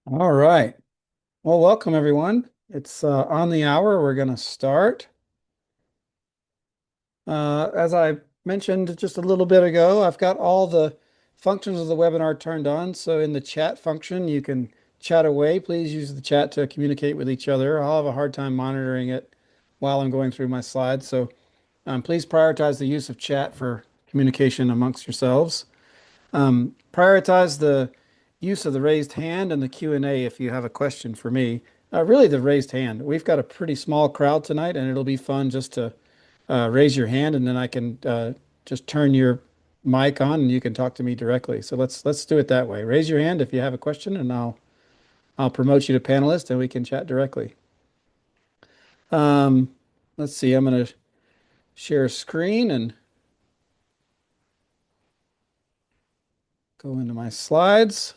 All right. Well, welcome everyone. It's on the hour. We're going to start. As I mentioned just a little bit ago, I've got all the functions of the webinar turned on. So in the chat function, you can chat away. Please use the chat to communicate with each other. I'll have a hard time monitoring it while I'm going through my slides. So please prioritize the use of chat for communication amongst yourselves. Prioritize the use of the raised hand and the Q&A if you have a question for me. Really, the raised hand. We've got a pretty small crowd tonight, and it'll be fun just to raise your hand, and then I can just turn your mic on, and you can talk to me directly. So let's do it that way. Raise your hand if you have a question, and I'll promote you to panelist, and we can chat directly. Um, let's see. I'm going to share a screen and go into my slides.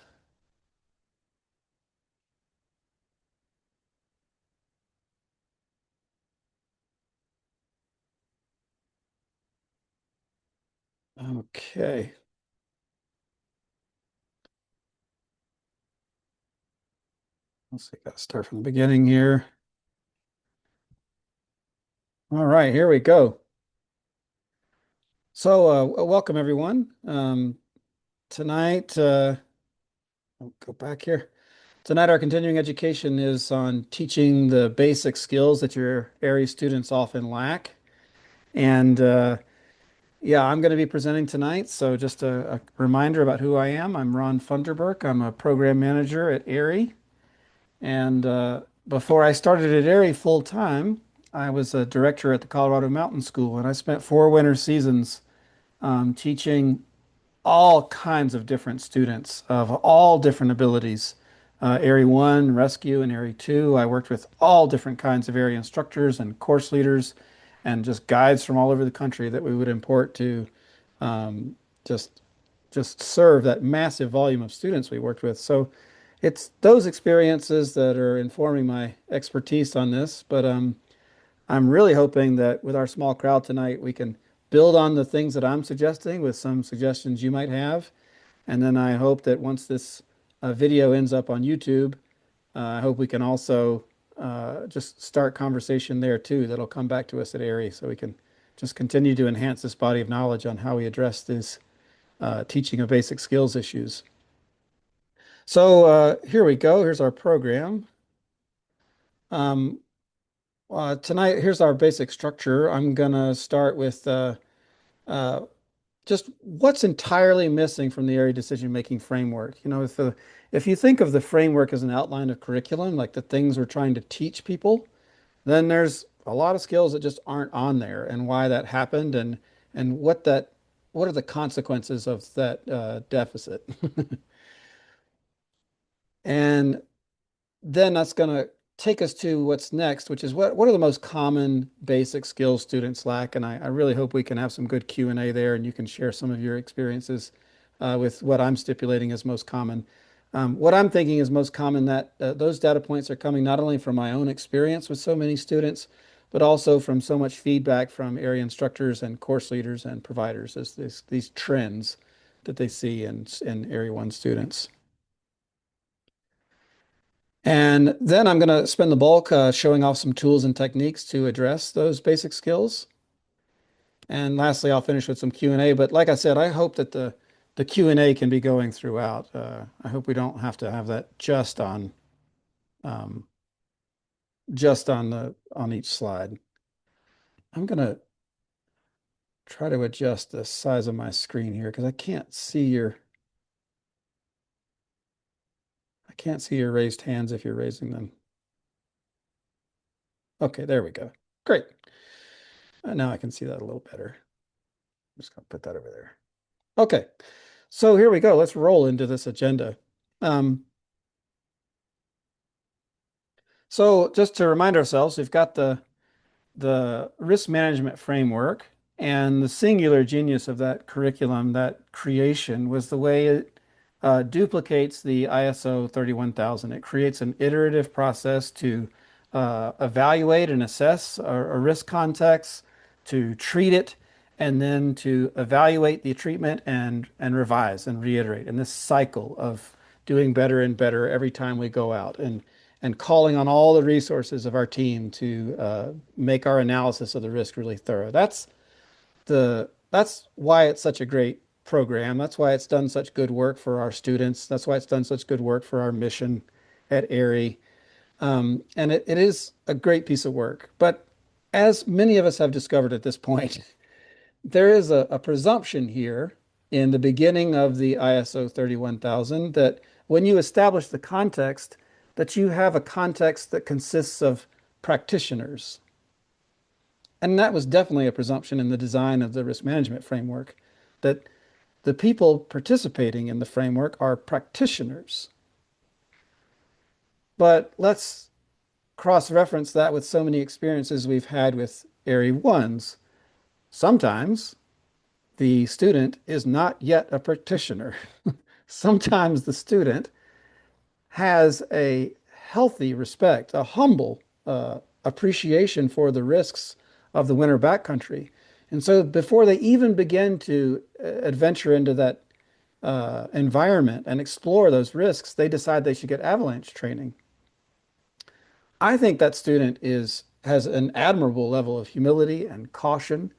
Okay. Let's see. Got to start from the beginning here. All right, here we go. So, welcome everyone. Tonight, I'll go back here. Tonight, our continuing education is on teaching the basic skills that your area students often lack. And yeah, I'm going to be presenting tonight. So, just a reminder about who I am. I'm Ron Funderburk. I'm a program manager at AIARE. And before I started at AIARE full time, I was a director at the Colorado Mountain School, and I spent 4 winter seasons teaching all kinds of different students of all different abilities. Area 1, Rescue, and Area 2. I worked with all different kinds of area instructors and course leaders and just guides from all over the country that we would import to um, just just serve that massive volume of students we worked with. So it's those experiences that are informing my expertise on this. But I'm really hoping that with our small crowd tonight, we can build on the things that I'm suggesting with some suggestions you might have. And then I hope that once this video ends up on YouTube, I hope we can also just start conversation there too. That'll come back to us at AIARE so we can just continue to enhance this body of knowledge on how we address this teaching of basic skills issues. So here we go. Here's our program. Um, Tonight, here's our basic structure. I'm going to start with uh, just what's entirely missing from the area decision-making framework. If you think of the framework as an outline of curriculum, like the things we're trying to teach people, then there's a lot of skills that just aren't on there and why that happened and what are the consequences of that deficit. And then that's going to take us to what's next, which is what are the most common basic skills students lack? And I really hope we can have some good Q&A there and you can share some of your experiences with what I'm stipulating as most common. What I'm thinking is most common that those data points are coming not only from my own experience with so many students, but also from so much feedback from area instructors and course leaders and providers as these trends that they see in Area 1 students. And then I'm going to spend the bulk showing off some tools and techniques to address those basic skills. And lastly, I'll finish with some Q&A. But like I said, I hope that the Q&A can be going throughout. I hope we don't have to have that um, just on each slide. I'm going to try to adjust the size of my screen here because I can't see your raised hands if you're raising them. Okay, there we go. Great. Now I can see that a little better. I'm just going to put that over there. Okay, so here we go. Let's roll into this agenda. Um, so just to remind ourselves, we've got the risk management framework, and the singular genius of that curriculum, that creation, was the way it duplicates the ISO 31000. It creates an iterative process to evaluate and assess a risk context, to treat it, and then to evaluate the treatment and revise and reiterate. And this cycle of doing better and better every time we go out, and calling on all the resources of our team to make our analysis of the risk really thorough. That's why it's such a great program. That's why it's done such good work for our students. That's why it's done such good work for our mission at AIARE. And it is a great piece of work. But as many of us have discovered at this point, there is a presumption here in the beginning of the ISO 31000 that when you establish the context, that you have a context that consists of practitioners. And that was definitely a presumption in the design of the risk management framework, that the people participating in the framework are practitioners. But let's cross-reference that with so many experiences we've had with AIARE 1s. Sometimes the student is not yet a practitioner. Sometimes the student has a healthy respect, a humble appreciation for the risks of the winter backcountry. And so before they even begin to adventure into that environment and explore those risks, they decide they should get avalanche training. I think that student has an admirable level of humility and caution.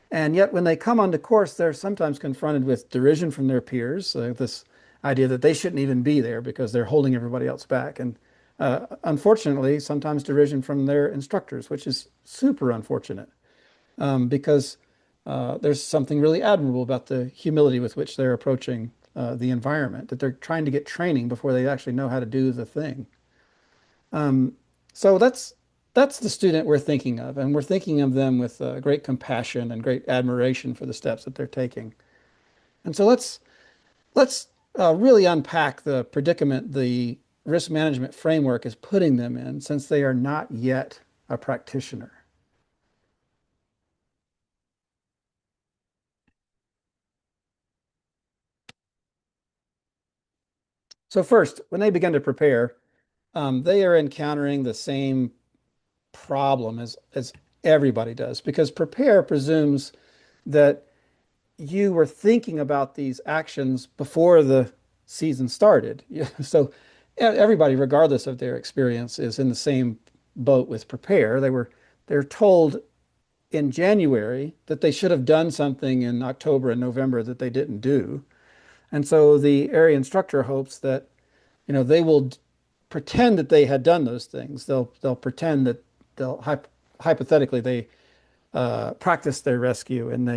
And yet, when they come onto course, they're sometimes confronted with derision from their peers, this idea that they shouldn't even be there because they're holding everybody else back. And unfortunately, sometimes derision from their instructors, which is super unfortunate because there's something really admirable about the humility with which they're approaching the environment, that they're trying to get training before they actually know how to do the thing. Um, so that's the student we're thinking of, and we're thinking of them with great compassion and great admiration for the steps that they're taking. And so let's really unpack the predicament the risk management framework is putting them in, since they are not yet a practitioner. So first, when they begin to prepare, they are encountering the same problem as everybody does, because prepare presumes that you were thinking about these actions before the season started. So everybody, regardless of their experience, is in the same boat with prepare. They're told in January that they should have done something in October and November that they didn't do. And so the area instructor hopes that, they will pretend that they had done those things. They'll pretend that they'll hypothetically they practice their rescue, and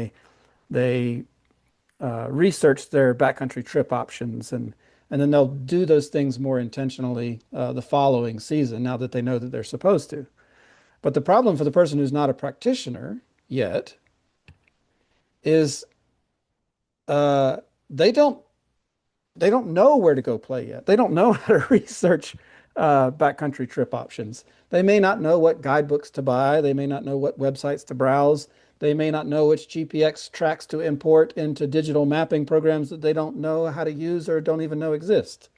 they research their backcountry trip options, and then they'll do those things more intentionally the following season, now that they know that they're supposed to. But the problem for the person who's not a practitioner yet is uh, they don't they don't know where to go play yet. They don't know how to research backcountry trip options. They may not know what guidebooks to buy. They may not know what websites to browse. They may not know which GPX tracks to import into digital mapping programs that they don't know how to use or don't even know exist.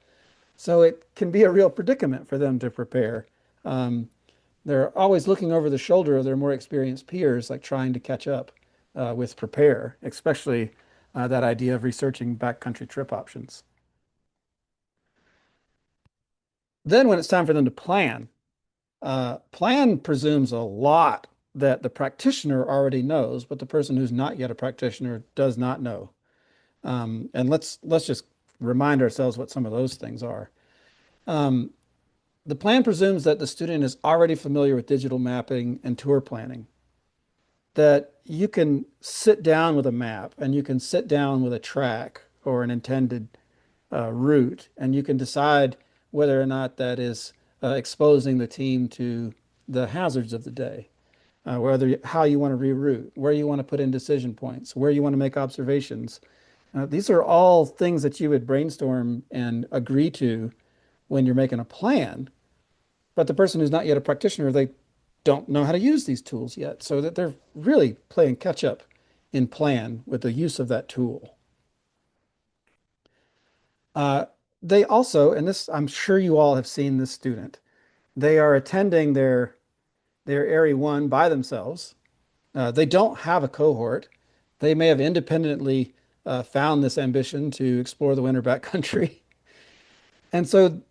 So it can be a real predicament for them to prepare. Um, they're always looking over the shoulder of their more experienced peers, like trying to catch up with prepare, especially that idea of researching backcountry trip options. Then when it's time for them to plan, plan presumes a lot that the practitioner already knows, but the person who's not yet a practitioner does not know. And let's just remind ourselves what some of those things are. Um, the plan presumes that the student is already familiar with digital mapping and tour planning, that you can sit down with a map and you can sit down with a track or an intended route, and you can decide whether or not that is exposing the team to the hazards of the day, whether how you want to reroute, where you want to put in decision points, where you want to make observations. These are all things that you would brainstorm and agree to when you're making a plan. But the person who's not yet a practitioner, they don't know how to use these tools yet, so that they're really playing catch up in plan with the use of that tool. Uh, they also, and this, I'm sure you all have seen this student, they are attending their AIARE 1 by themselves. They don't have a cohort. They may have independently found this ambition to explore the winter backcountry. And so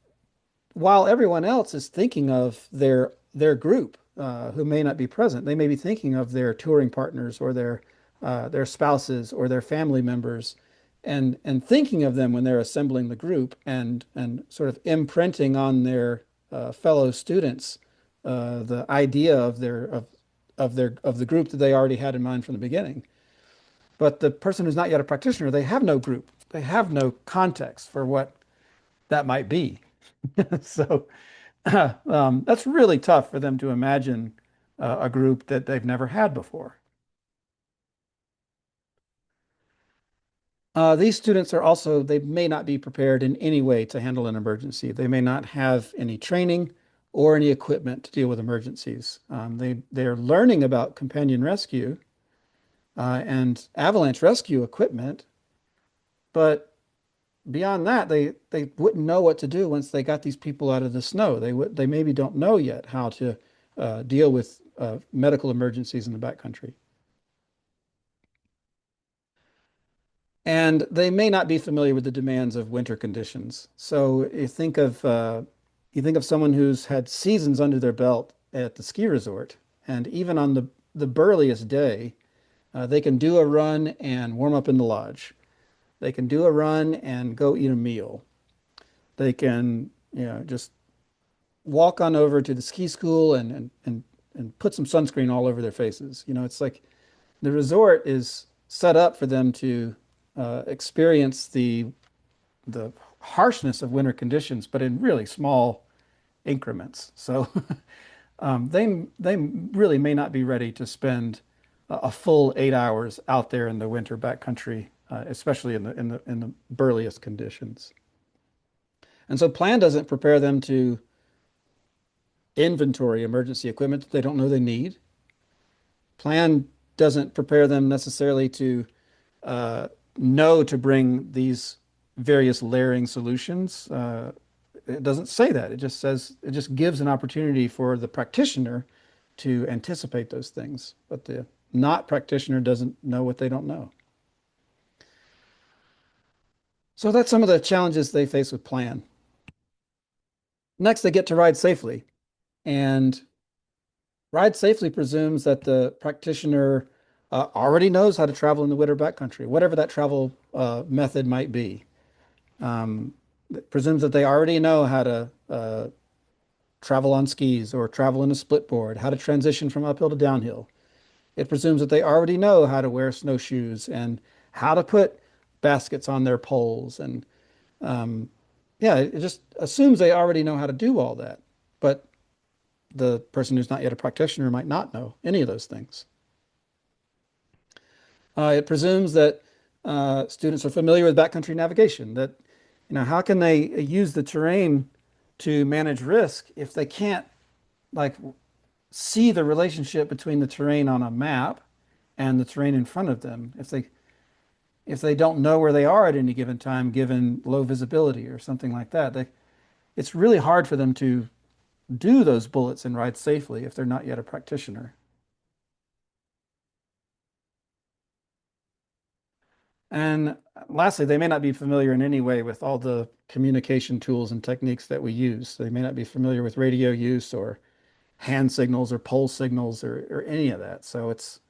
while everyone else is thinking of their group who may not be present, they may be thinking of their touring partners or their spouses or their family members, and thinking of them when they're assembling the group and sort of imprinting on their fellow students the idea of the group that they already had in mind from the beginning. But the person who's not yet a practitioner, they have no group. They have no context for what that might be. So that's really tough for them to imagine a group that they've never had before. These students are also, they may not be prepared in any way to handle an emergency. They may not have any training or any equipment to deal with emergencies. They're learning about companion rescue and avalanche rescue equipment, but beyond that, they wouldn't know what to do once they got these people out of the snow. They maybe don't know yet how to deal with medical emergencies in the backcountry. And they may not be familiar with the demands of winter conditions. So you think of someone who's had seasons under their belt at the ski resort, and even on the burliest day, they can do a run and warm up in the lodge. They can do a run and go eat a meal. They can, just walk on over to the ski school and put some sunscreen all over their faces. It's like the resort is set up for them to experience the harshness of winter conditions, but in really small increments. So they really may not be ready to spend a full 8 hours out there in the winter backcountry, especially in the burliest conditions. And so plan doesn't prepare them to inventory emergency equipment that they don't know they need. Plan doesn't prepare them necessarily to uh, know to bring these various layering solutions. It doesn't say that. It just gives an opportunity for the practitioner to anticipate those things, but the not practitioner doesn't know what they don't know. So that's some of the challenges they face with plan. Next, they get to ride safely. And ride safely presumes that the practitioner already knows how to travel in the winter backcountry, whatever that travel method might be. It presumes that they already know how to travel on skis or travel in a split board, how to transition from uphill to downhill. It presumes that they already know how to wear snowshoes and how to put baskets on their poles. And yeah, it just assumes they already know how to do all that. But the person who's not yet a practitioner might not know any of those things. It presumes that students are familiar with backcountry navigation, that, how can they use the terrain to manage risk if they can't like see the relationship between the terrain on a map and the terrain in front of them. If they don't know where they are at any given time, given low visibility or something like that, it's really hard for them to do those bullets and ride safely if they're not yet a practitioner. And lastly, they may not be familiar in any way with all the communication tools and techniques that we use. They may not be familiar with radio use or hand signals or pole signals or any of that. So it's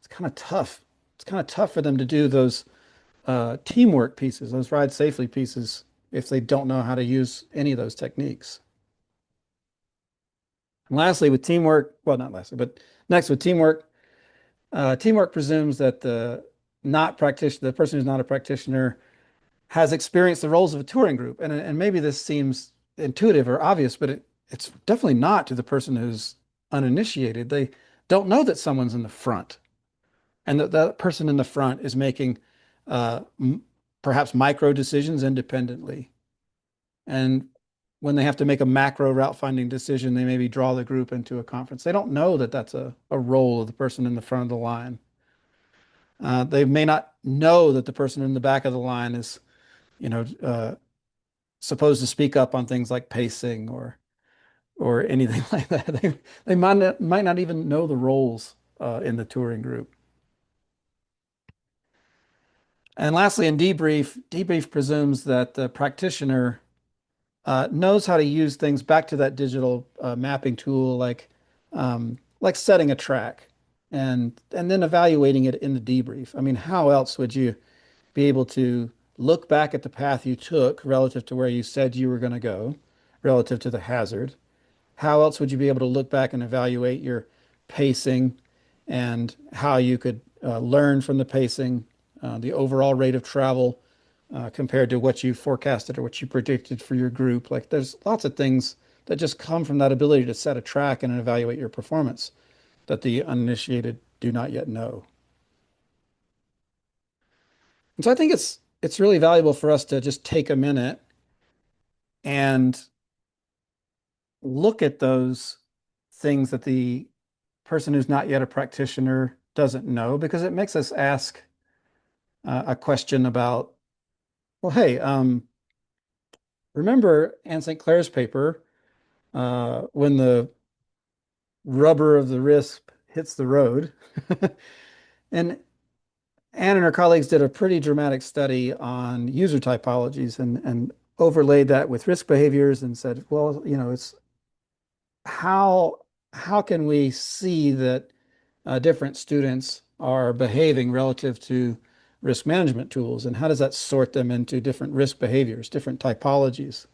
kind of tough. It's kind of tough for them to do those teamwork pieces, those ride safely pieces, if they don't know how to use any of those techniques. And lastly, with teamwork, well, not lastly, but next with teamwork, teamwork presumes that the person who's not a practitioner has experienced the roles of a touring group. And maybe this seems intuitive or obvious, but it's definitely not to the person who's uninitiated. They don't know that someone's in the front and that person in the front is making uh, perhaps micro decisions independently. And when they have to make a macro route finding decision, they maybe draw the group into a conference. They don't know that that's a role of the person in the front of the line. They may not know that the person in the back of the line is, you know, supposed to speak up on things like pacing or anything like that. They might not even know the roles in the touring group. And lastly, in debrief presumes that the practitioner knows how to use things back to that digital mapping tool, like setting a track and then evaluating it in the debrief. I mean, how else would you be able to look back at the path you took relative to where you said you were going to go, relative to the hazard? How else would you be able to look back and evaluate your pacing and how you could learn from the pacing, the overall rate of travel compared to what you forecasted or what you predicted for your group? Like there's lots of things that just come from that ability to set a track and evaluate your performance that the uninitiated do not yet know. And so I think it's really valuable for us to just take a minute and look at those things that the person who's not yet a practitioner doesn't know because it makes us ask a question about, well, hey, remember Anne St. Clair's paper when the rubber of the risk hits the road? And Anne and her colleagues did a pretty dramatic study on user typologies and overlaid that with risk behaviors and said, well, it's how how can we see that different students are behaving relative to risk management tools, and how does that sort them into different risk behaviors, different typologies?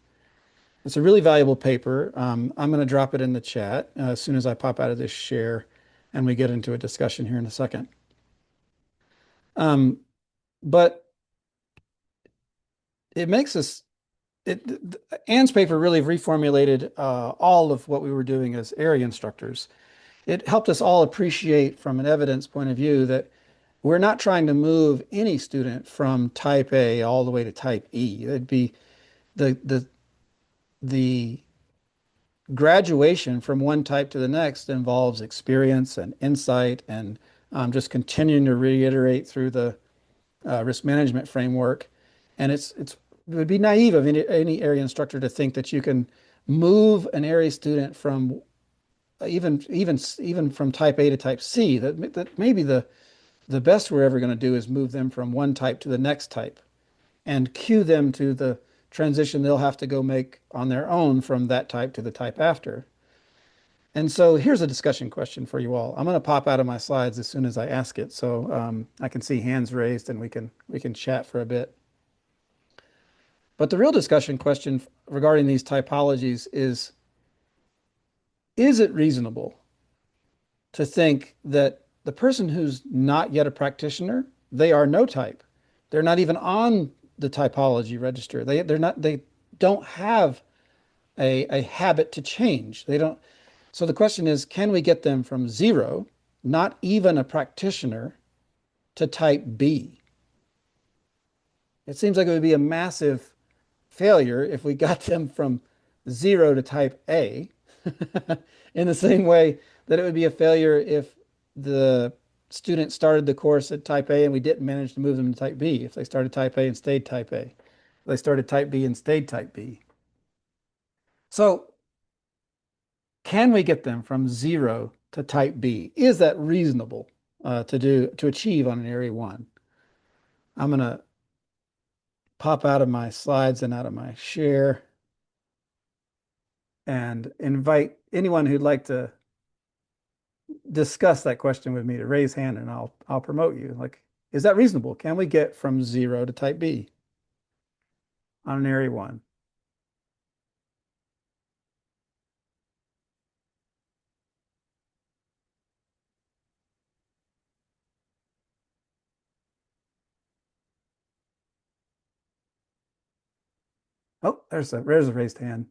It's a really valuable paper. I'm going to drop it in the chat as soon as I pop out of this share and we get into a discussion here in a second. Um, but it makes us, Anne's paper really reformulated all of what we were doing as area instructors. It helped us all appreciate from an evidence point of view that we're not trying to move any student from type A all the way to type E. It'd be the the graduation from one type to the next involves experience and insight and just continuing to reiterate through the risk management framework. And it would be naive of any area instructor to think that you can move an area student from even from type A to type C. That maybe the best we're ever going to do is move them from one type to the next type and cue them to the transition they'll have to go make on their own from that type to the type after. And so here's a discussion question for you all. I'm going to pop out of my slides as soon as I ask it, so I can see hands raised and we can chat for a bit. But the real discussion question regarding these typologies is it reasonable to think that the person who's not yet a practitioner, they are no type. They're not even on the typology register. They don't have a habit to change. They don't. So the question is, can we get them from zero, not even a practitioner, to type B? It seems like it would be a massive failure if we got them from zero to type A, in the same way that it would be a failure if the student started the course at type A and we didn't manage to move them to type B, if they started type A and stayed type A, if they started type B and stayed type B. So can we get them from zero to type B? Is that reasonable to achieve on an area one? I'm going to pop out of my slides and out of my share and invite anyone who'd like to discuss that question with me to raise hand and I'll promote you. Like, is that reasonable? Can we get from zero to type B on an area one? Oh, there's a raised hand.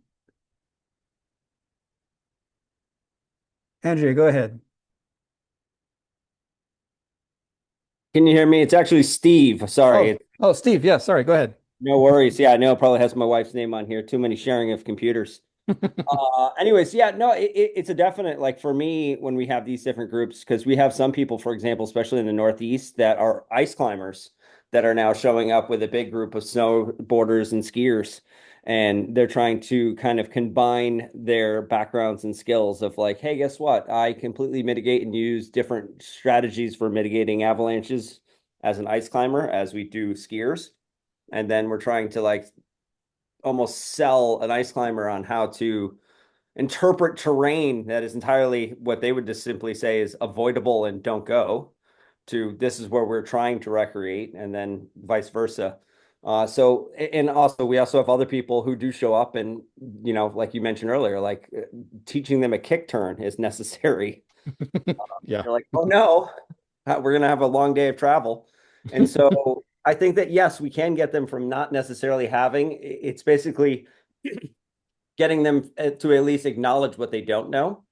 Andrea, go ahead. Can you hear me? It's actually Steve. Sorry. Oh, Steve. Yeah, sorry. Go ahead. No worries. Yeah, I know it probably has my wife's name on here. Too many sharing of computers. Anyways, yeah, no, it's a definite like for me when we have these different groups because we have some people, for example, especially in the Northeast, that are ice climbers that are now showing up with a big group of snowboarders and skiers, and they're trying to kind of combine their backgrounds and skills of like, hey, guess what? I completely mitigate and use different strategies for mitigating avalanches as an ice climber as we do skiers, and then we're trying to like almost sell an ice climber on how to interpret terrain that is entirely what they would just simply say is avoidable and don't go to this is where we're trying to recreate, and then vice versa. And also we also have other people who do show up and, like you mentioned earlier, like teaching them a kick turn is necessary. Yeah. They're like, oh no, we're going to have a long day of travel. And so I think that, yes, we can get them from not necessarily having, it's basically getting them to at least acknowledge what they don't know.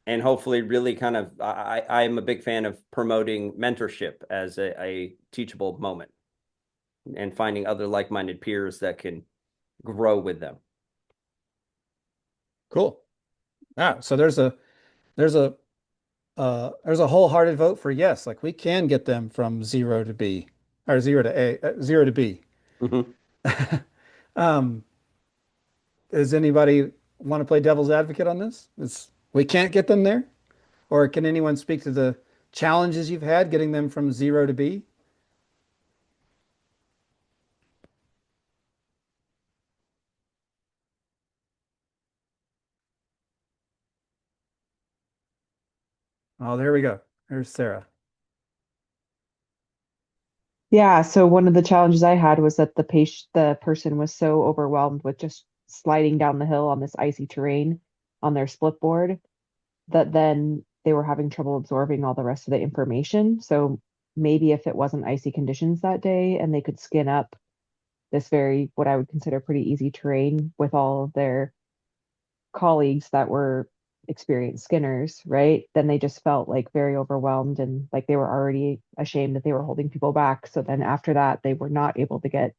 And hopefully, really kind of, I'm a big fan of promoting mentorship as a teachable moment and finding other like-minded peers that can grow with them. Cool. Ah, so there's a there's a wholehearted vote for yes. Like we can get them from zero to B or zero to A, zero to B. Mhm. Um, does anybody want to play devil's advocate on this? We can't get them there? Or can anyone speak to the challenges you've had getting them from zero to B? Oh, there we go. There's Sarah. Yeah, so one of the challenges I had was that the person was so overwhelmed with just sliding down the hill on this icy terrain on their split board that then they were having trouble absorbing all the rest of the information. So maybe if it wasn't icy conditions that day and they could skin up this very, what I would consider pretty easy terrain with all of their colleagues that were experienced skinners, right? Then they just felt like very overwhelmed and like they were already ashamed that they were holding people back. So then after that, they were not able to get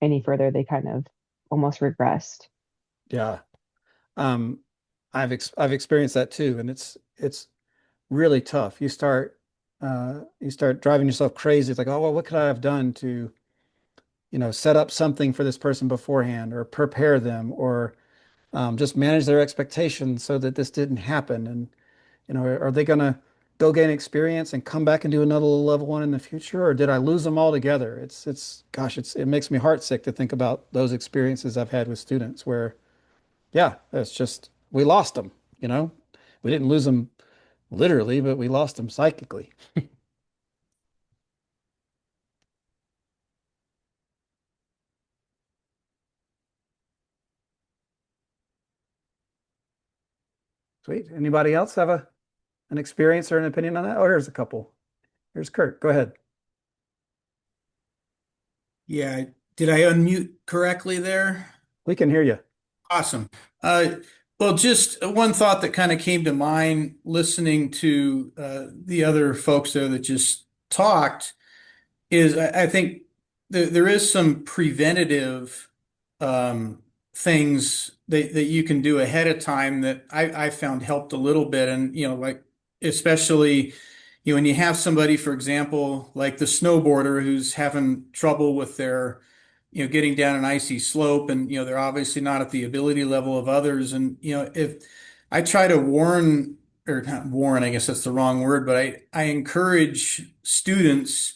any further. They kind of almost regressed. Yeah. Um, I've experienced that too, and it's really tough. You start driving yourself crazy. It's like, oh well, what could I have done to, set up something for this person beforehand or prepare them or just manage their expectations so that this didn't happen. And, are they going to go gain experience and come back and do another level one in the future? Or did I lose them altogether? Gosh, it makes me heartsick to think about those experiences I've had with students where, yeah, it's just, we lost them, you know, we didn't lose them literally, but we lost them psychically. Sweet. Anybody else have an experience or an opinion on that? Oh, here's a couple. Here's Kurt. Go ahead. Yeah, did I unmute correctly there? We can hear you. Awesome. Uh, well, just one thought that kind of came to mind listening to the other folks there that just talked is I think there is some preventative um, things that you can do ahead of time that I found helped a little bit. And, like especially, when you have somebody, for example, like the snowboarder who's having trouble with their, getting down an icy slope and, they're obviously not at the ability level of others. And, if I try to warn, or not warn, I guess that's the wrong word, but I encourage students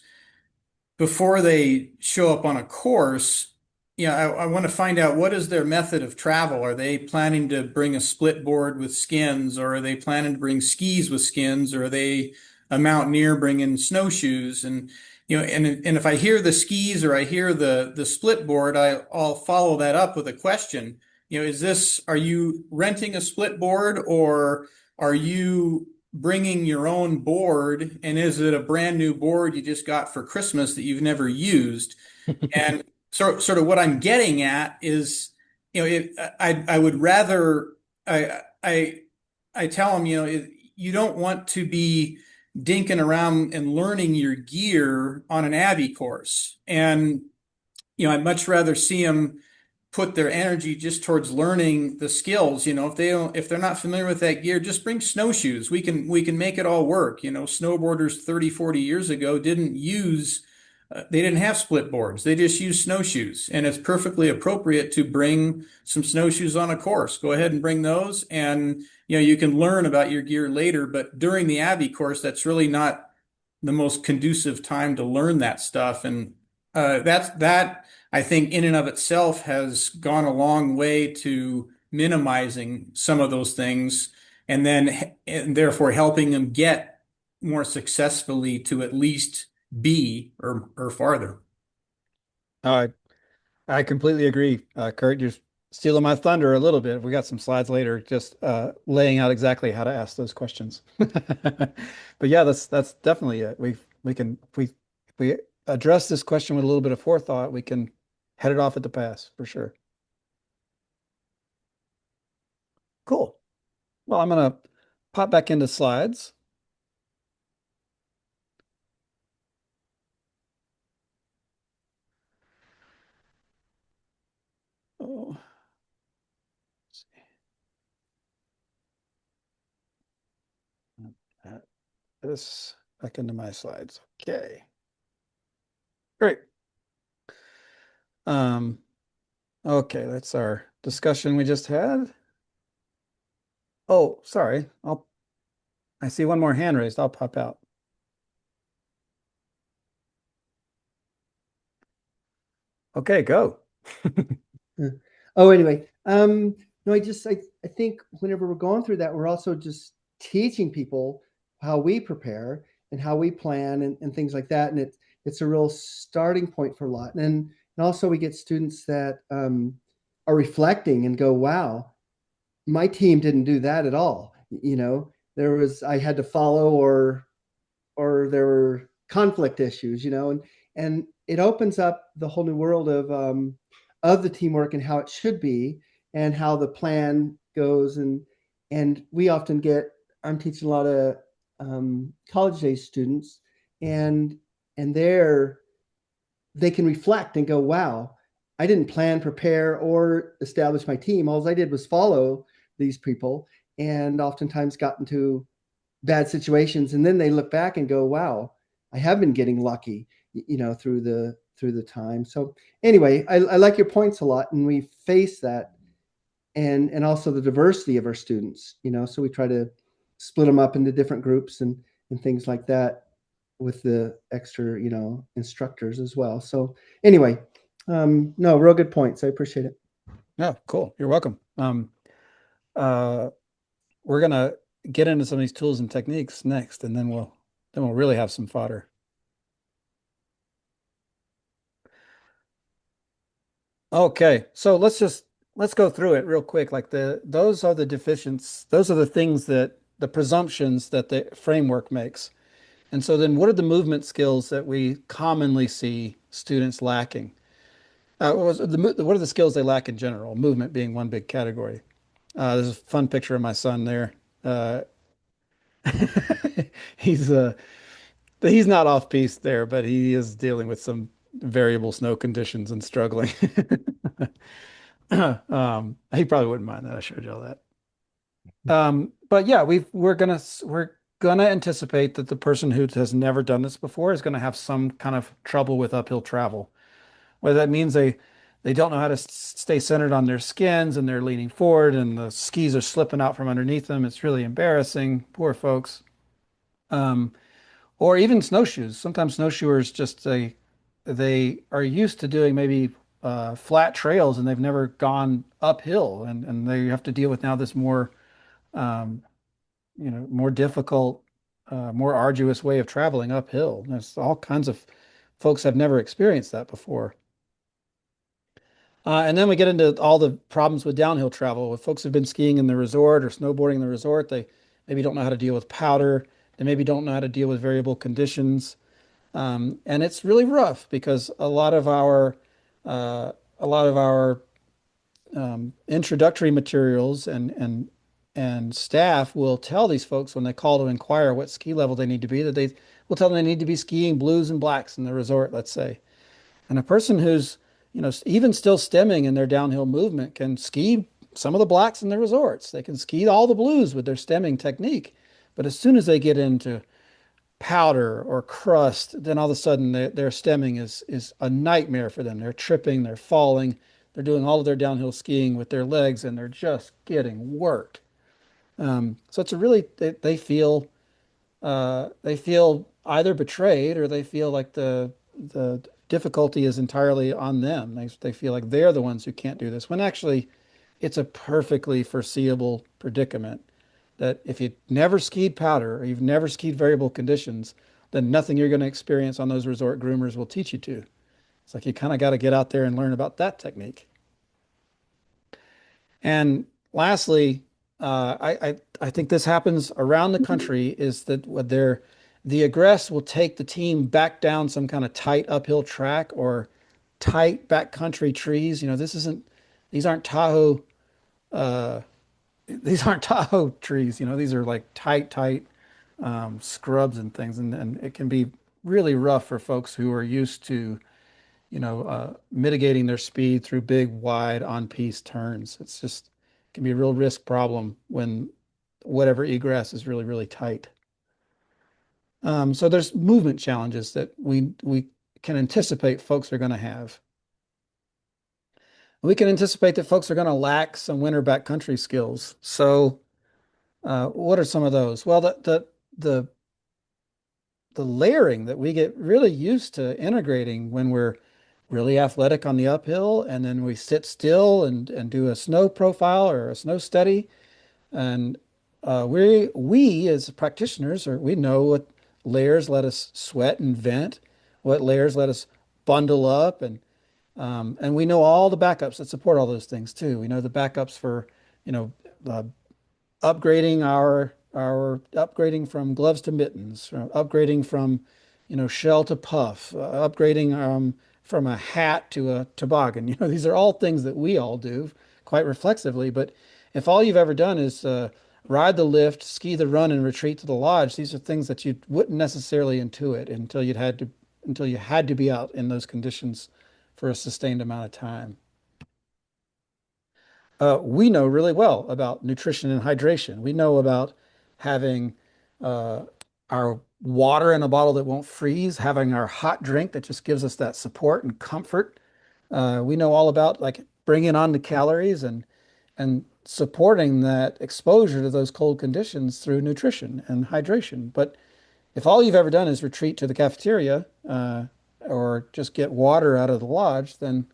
before they show up on a course, I want to find out what is their method of travel. Are they planning to bring a split board with skins, or are they planning to bring skis with skins, or are they a mountaineer bringing snowshoes? And and if I hear the skis or I hear the split board, I'll follow that up with a question. Are you renting a split board or are you bringing your own board, and is it a brand new board you just got for Christmas that you've never used? And sort of what I'm getting at is, I would rather I I tell them, you don't want to be dinking around and learning your gear on an Abbey course, and I'd much rather see them put their energy just towards learning the skills. If they're not familiar with that gear, just bring snowshoes. We can make it all work. Snowboarders 30, 40 years ago they didn't have split boards. They just used snowshoes, and it's perfectly appropriate to bring some snowshoes on a course. Go ahead and bring those, and you can learn about your gear later. But during the Abbey course, that's really not the most conducive time to learn that stuff. And That I think in and of itself has gone a long way to minimizing some of those things, and therefore helping them get more successfully to at least B or farther. I I completely agree. Kurt, you're stealing my thunder a little bit. We got some slides later, just laying out exactly how to ask those questions. But yeah, that's definitely it. We can if we address this question with a little bit of forethought, we can head it off at the pass for sure. Cool. Well, I'm gonna pop back into slides. Oh, let's see. Add this back into my slides. Okay. Great. Um, okay, that's our discussion we just had. Oh, sorry. I see one more hand raised. I'll pop out. Okay, go. Uh, Oh, anyway, no, I think whenever we're going through that, we're also just teaching people how we prepare and how we plan and things like that. And it's a real starting point for a lot. And also we get students that are reflecting and go, wow, my team didn't do that at all. You know, I had to follow or there were conflict issues, and it opens up the whole new world of the teamwork and how it should be and how the plan goes. And we often get I'm teaching a lot of college age students, and they can reflect and go, wow, I didn't plan, prepare, or establish my team. All I did was follow these people, and oftentimes got into bad situations, and then they look back and go, wow, I have been getting lucky, through the time. So anyway, I like your points a lot, and we face that, and also the diversity of our students, so we try to split them up into different groups and things like that with the extra instructors as well. So anyway, no, real good points. I appreciate it. Yeah, cool. You're welcome. Uh, we're gonna get into some of these tools and techniques next, and then we'll really have some fodder. Okay, so let's go through it real quick. Like those are the things that the presumptions that the framework makes. And so then what are the movement skills that we commonly see students lacking? What are the skills they lack in general? Movement being one big category. There's a fun picture of my son there. Uh, he's he's not off piece there, but he is dealing with some variable snow conditions and struggling. He probably wouldn't mind that I showed you all that. But yeah, we're gonna anticipate that the person who has never done this before is gonna have some kind of trouble with uphill travel. Whether that means they don't know how to stay centered on their skins and they're leaning forward and the skis are slipping out from underneath them. It's really embarrassing. Poor folks. Um, or even snowshoes. Sometimes snowshoers they are used to doing maybe flat trails and they've never gone uphill and they have to deal with now this more um, more difficult, more arduous way of traveling uphill. There's all kinds of folks have never experienced that before. And then we get into all the problems with downhill travel. If folks have been skiing in the resort or snowboarding in the resort, they maybe don't know how to deal with powder. They maybe don't know how to deal with variable conditions. And it's really rough because a lot of our introductory materials and staff will tell these folks when they call to inquire what ski level they need to be that they will tell them they need to be skiing blues and blacks in the resort, let's say. And a person who's, even still stemming in their downhill movement can ski some of the blacks in the resorts. They can ski all the blues with their stemming technique. But as soon as they get into powder or crust, then all of a sudden their stemming is a nightmare for them. They're tripping, they're falling, they're doing all of their downhill skiing with their legs, and they're just getting worked. So it's a really they feel either betrayed or they feel like the difficulty is entirely on them. They feel like they're the ones who can't do this, when actually it's a perfectly foreseeable predicament that if you've never skied powder or you've never skied variable conditions, then nothing you're going to experience on those resort groomers will teach you to. It's like you kind of got to get out there and learn about that technique. And lastly, I think this happens around the country is that what they're the aggress will take the team back down some kind of tight uphill track or tight backcountry trees. This isn't these aren't Tahoe uh, these aren't Tahoe trees. These are like tight scrubs and things, and it can be really rough for folks who are used to mitigating their speed through big, wide, on-piste turns. It's just it can be a real risk problem when whatever egress is really, really tight. So there's movement challenges that we can anticipate folks are going to have. We can anticipate that folks are going to lack some winter backcountry skills. So what are some of those? Well, the layering that we get really used to integrating when we're really athletic on the uphill, and then we sit still and do a snow profile or a snow study. And we as practitioners, we know what layers let us sweat and vent, what layers let us bundle up, and we know all the backups that support all those things too. We know the backups for, you know, uh, upgrading our upgrading from gloves to mittens, upgrading from, shell to puff, upgrading from a hat to a toboggan. These are all things that we all do quite reflexively. But if all you've ever done is ride the lift, ski the run, and retreat to the lodge, these are things that you wouldn't necessarily intuit until you had to be out in those conditions for a sustained amount of time. We know really well about nutrition and hydration. We know about having uh, our water in a bottle that won't freeze, having our hot drink that just gives us that support and comfort. We know all about like bringing on the calories and supporting that exposure to those cold conditions through nutrition and hydration. But if all you've ever done is retreat to the cafeteria or just get water out of the lodge, then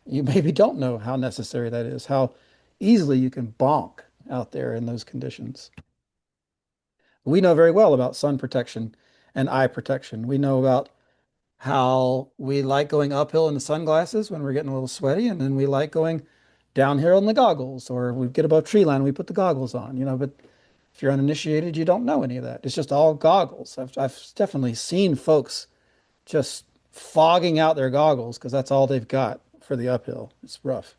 you maybe don't know how necessary that is, how easily you can bonk out there in those conditions. We know very well about sun protection and eye protection. We know about how we like going uphill in the sunglasses when we're getting a little sweaty, and then we like going downhill in the goggles, or we get above tree line, we put the goggles on, but if you're uninitiated, you don't know any of that. It's just all goggles. I've definitely seen folks just fogging out their goggles because that's all they've got for the uphill. It's rough.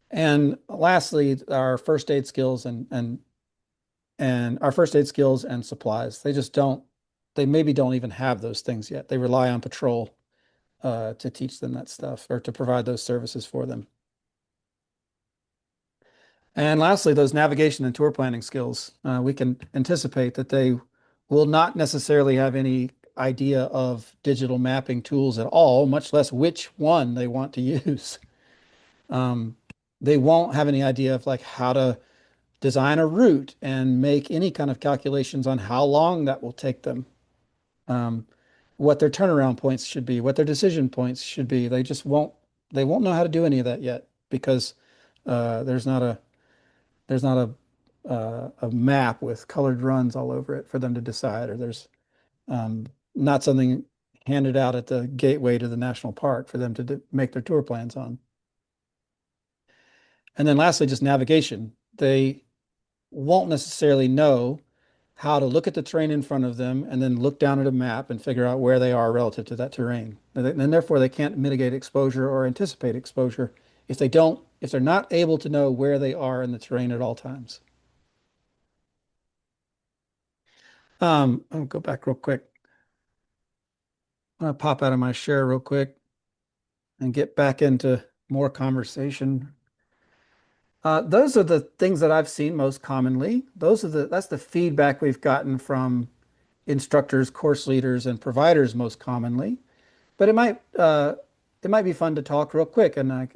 And lastly, our first aid skills and our first aid skills and supplies. They maybe don't even have those things yet. They rely on patrol to teach them that stuff or to provide those services for them. And lastly, those navigation and tour planning skills. We can anticipate that they will not necessarily have any idea of digital mapping tools at all, much less which one they want to use. Um, they won't have any idea of like how to design a route and make any kind of calculations on how long that will take them, um, what their turnaround points should be, what their decision points should be. They won't know how to do any of that yet because there's not a map with colored runs all over it for them to decide, or there's not something handed out at the gateway to the national park for them to make their tour plans on. And then lastly, just navigation. They won't necessarily know how to look at the terrain in front of them and then look down at a map and figure out where they are relative to that terrain. And therefore they can't mitigate exposure or anticipate exposure if they're not able to know where they are in the terrain at all times. I'll go back real quick. I'm gonna pop out of my share real quick and get back into more conversation. Those are the things that I've seen most commonly. That's the feedback we've gotten from instructors, course leaders, and providers most commonly. But it might be fun to talk real quick, and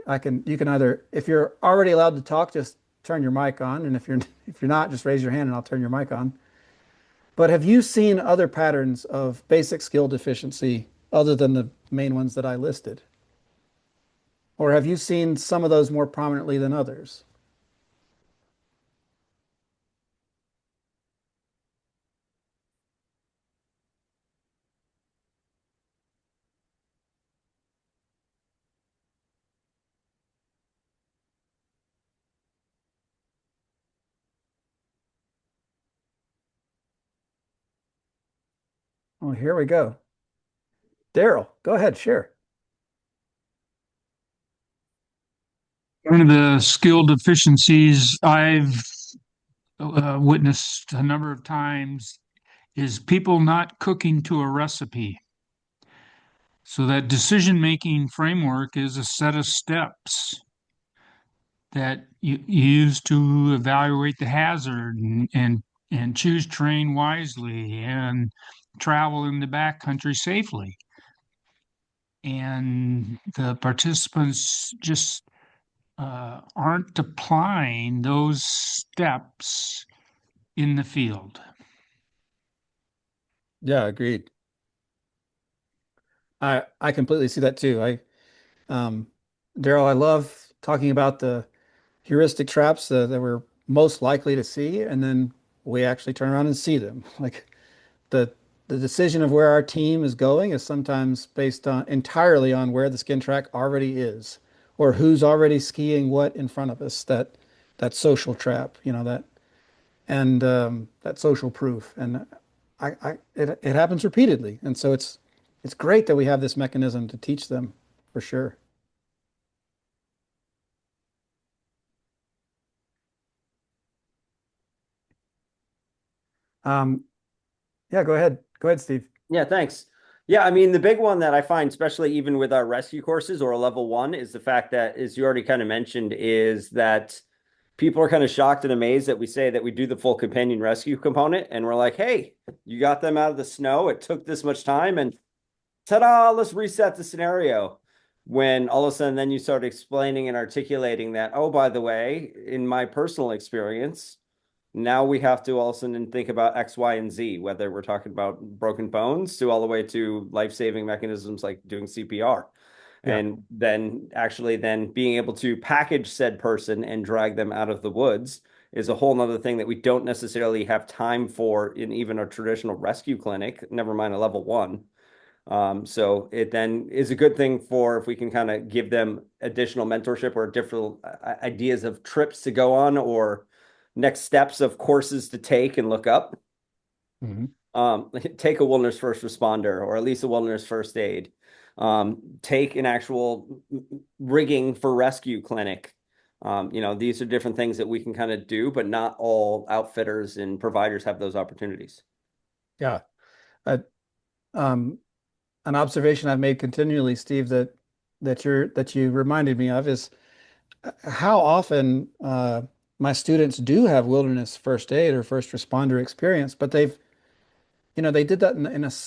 you can either, if you're already allowed to talk, just turn your mic on, and if you're not, just raise your hand and I'll turn your mic on. But have you seen other patterns of basic skill deficiency other than the main ones that I listed? Or have you seen some of those more prominently than others? Oh, here we go. Daryl, go ahead, share. One of the skill deficiencies I've witnessed a number of times is people not cooking to a recipe. So that decision-making framework is a set of steps that you use to evaluate the hazard and choose terrain wisely and travel in the backcountry safely. And the participants just aren't applying those steps in the field. Yeah, agreed. I completely see that too. Um Daryl, I love talking about the heuristic traps that we're most likely to see, and then we actually turn around and see them. Like the the decision of where our team is going is sometimes based on entirely on where the skin track already is, or who's already skiing what in front of us. That social trap, that and that social proof, and it happens repeatedly, and so it's great that we have this mechanism to teach them for sure. Um, yeah, go ahead, Steve. Yeah, thanks. Yeah, I mean, the big one that I find, especially even with our rescue courses or a level one, is the fact that, as you already kind of mentioned, is that people are kind of shocked and amazed that we say that we do the full companion rescue component. And we're like, hey, you got them out of the snow. It took this much time. And ta-da, let's reset the scenario. When all of a sudden, then you start explaining and articulating that, oh, by the way, in my personal experience, now we have to all of a sudden think about X, Y, and Z, whether we're talking about broken bones to all the way to life-saving mechanisms like doing CPR. Yeah. And then actually then being able to package said person and drag them out of the woods is a whole nother thing that we don't necessarily have time for in even a traditional rescue clinic, never mind a level one. So it then is a good thing for if we can kind of give them additional mentorship or different ideas of trips to go on or next steps of courses to take and look up. Mhm. Take a wilderness first responder or at least a wilderness first aid. Take an actual rigging for rescue clinic. These are different things that we can kind of do, but not all outfitters and providers have those opportunities. Yeah. Uh, um, an observation I've made continually, Steve, that you reminded me of is how often my students do have wilderness first aid or first responder experience, but they did that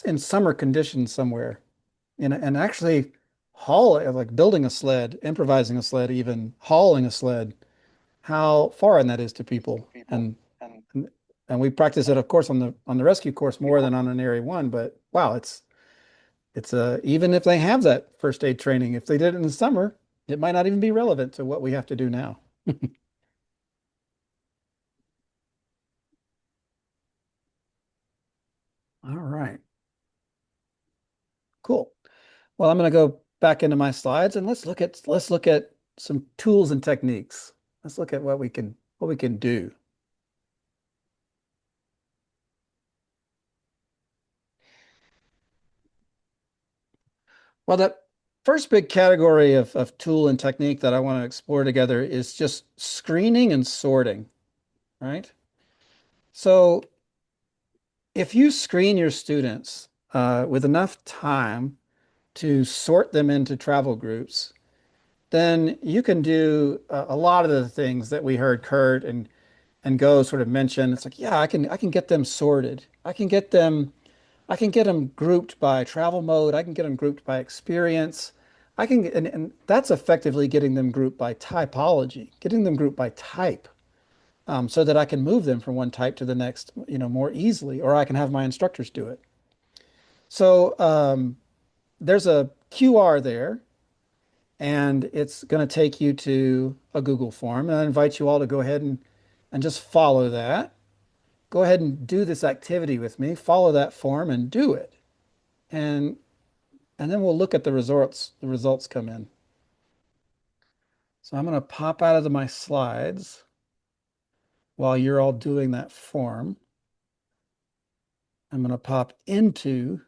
in summer conditions somewhere, and actually like building a sled, improvising a sled, even hauling a sled, how foreign that is to people, and and we practice it, of course, on the rescue course more than on an area one, but wow, it's even if they have that first aid training, if they did it in the summer, it might not even be relevant to what we have to do now. All right, cool. Well, I'm going to go back into my slides and let's look at some tools and techniques. Let's look at what we can do. Well, that first big category of tool and technique that I want to explore together is just screening and sorting, right? So if you screen your students with enough time to sort them into travel groups, then you can do a lot of the things that we heard Kurt and Go sort of mention. It's like, yeah, I can get them sorted. I can get them grouped by travel mode. I can get them grouped by experience. And that's effectively getting them grouped by typology, getting them grouped by type. so that I can move them from one type to the next, more easily, or I can have my instructors do it. So there's a QR there, and it's going to take you to a Google form. And I invite you all to go ahead and just follow that. Go ahead and do this activity with me. Follow that form and do it. And and then we'll look at the results. The results come in. So I'm going to pop out of my slides while you're all doing that form. I'm going to pop into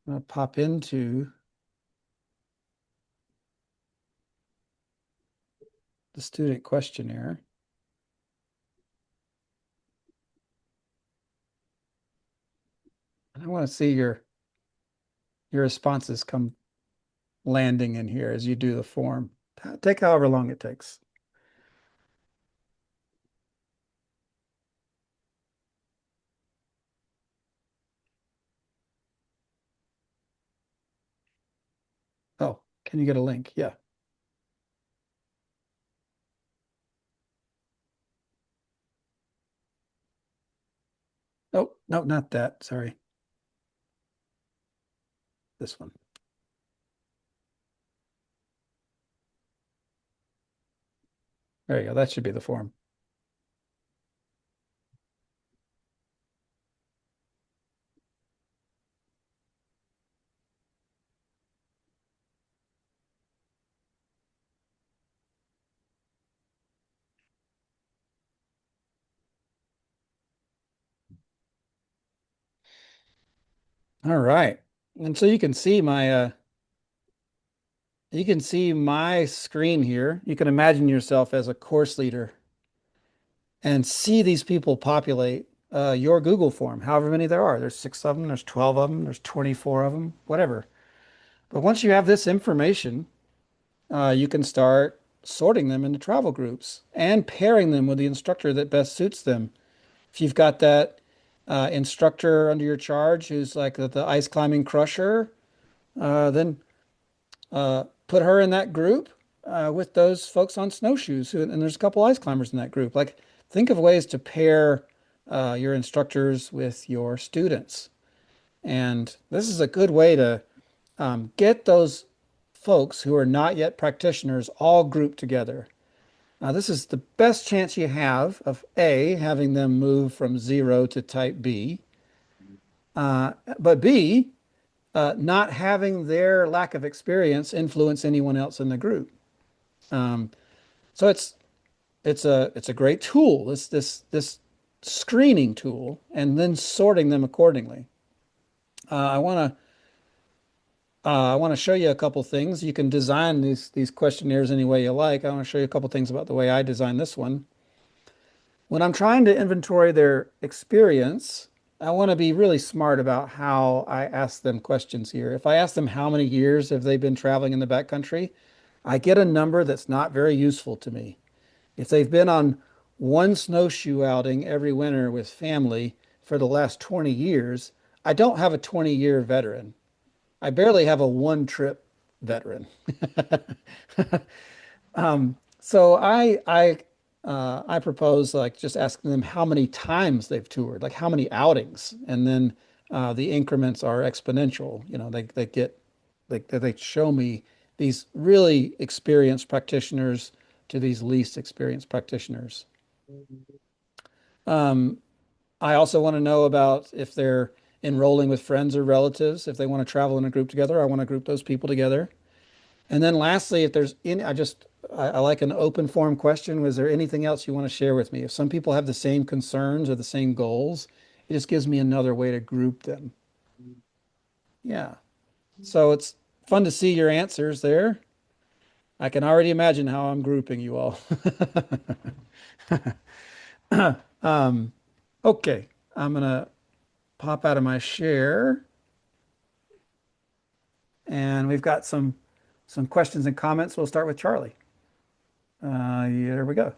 I'm going to pop into the student questionnaire. And I want to see your responses come landing in here as you do the form. Take however long it takes. Oh, can you get a link? Yeah. Oh, no, not that. Sorry. This one. There you go. That should be the form. All right. And so you can see my screen here. You can imagine yourself as a course leader and see these people populate your Google form, however many there are. There's 6 of them, there's 12 of them, there's 24 of them, whatever. But once you have this information, you can start sorting them into travel groups and pairing them with the instructor that best suits them. If you've got that instructor under your charge who's like the ice climbing crusher, then put her in that group with those folks on snowshoes. And there's a couple ice climbers in that group. Like, think of ways to pair your instructors with your students. And this is a good way to get those folks who are not yet practitioners all grouped together. This is the best chance you have of A, having them move from zero to type B, but B, not having their lack of experience influence anyone else in the group. Um, so it's a great tool, this screening tool, and then sorting them accordingly. Uh, I want to I want to show you a couple things. You can design these questionnaires any way you like. I want to show you a couple things about the way I designed this one. When I'm trying to inventory their experience, I want to be really smart about how I ask them questions here. If I ask them how many years have they been traveling in the backcountry, I get a number that's not very useful to me. If they've been on one snowshoe outing every winter with family for the last 20 years, I don't have a 20-year veteran. I barely have a one trip veteran. So I propose like just asking them how many times they've toured, like how many outings, and then the increments are exponential. They show me these really experienced practitioners to these least experienced practitioners. Um, I also want to know about if they're enrolling with friends or relatives. If they want to travel in a group together, I want to group those people together. And then lastly, if there's any, I like an open form question. Was there anything else you want to share with me? If some people have the same concerns or the same goals, it just gives me another way to group them. Yeah. So it's fun to see your answers there. I can already imagine how I'm grouping you all. Um, okay. I'm gonna pop out of my share, and we've got some questions and comments. We'll start with Charlie. There we go.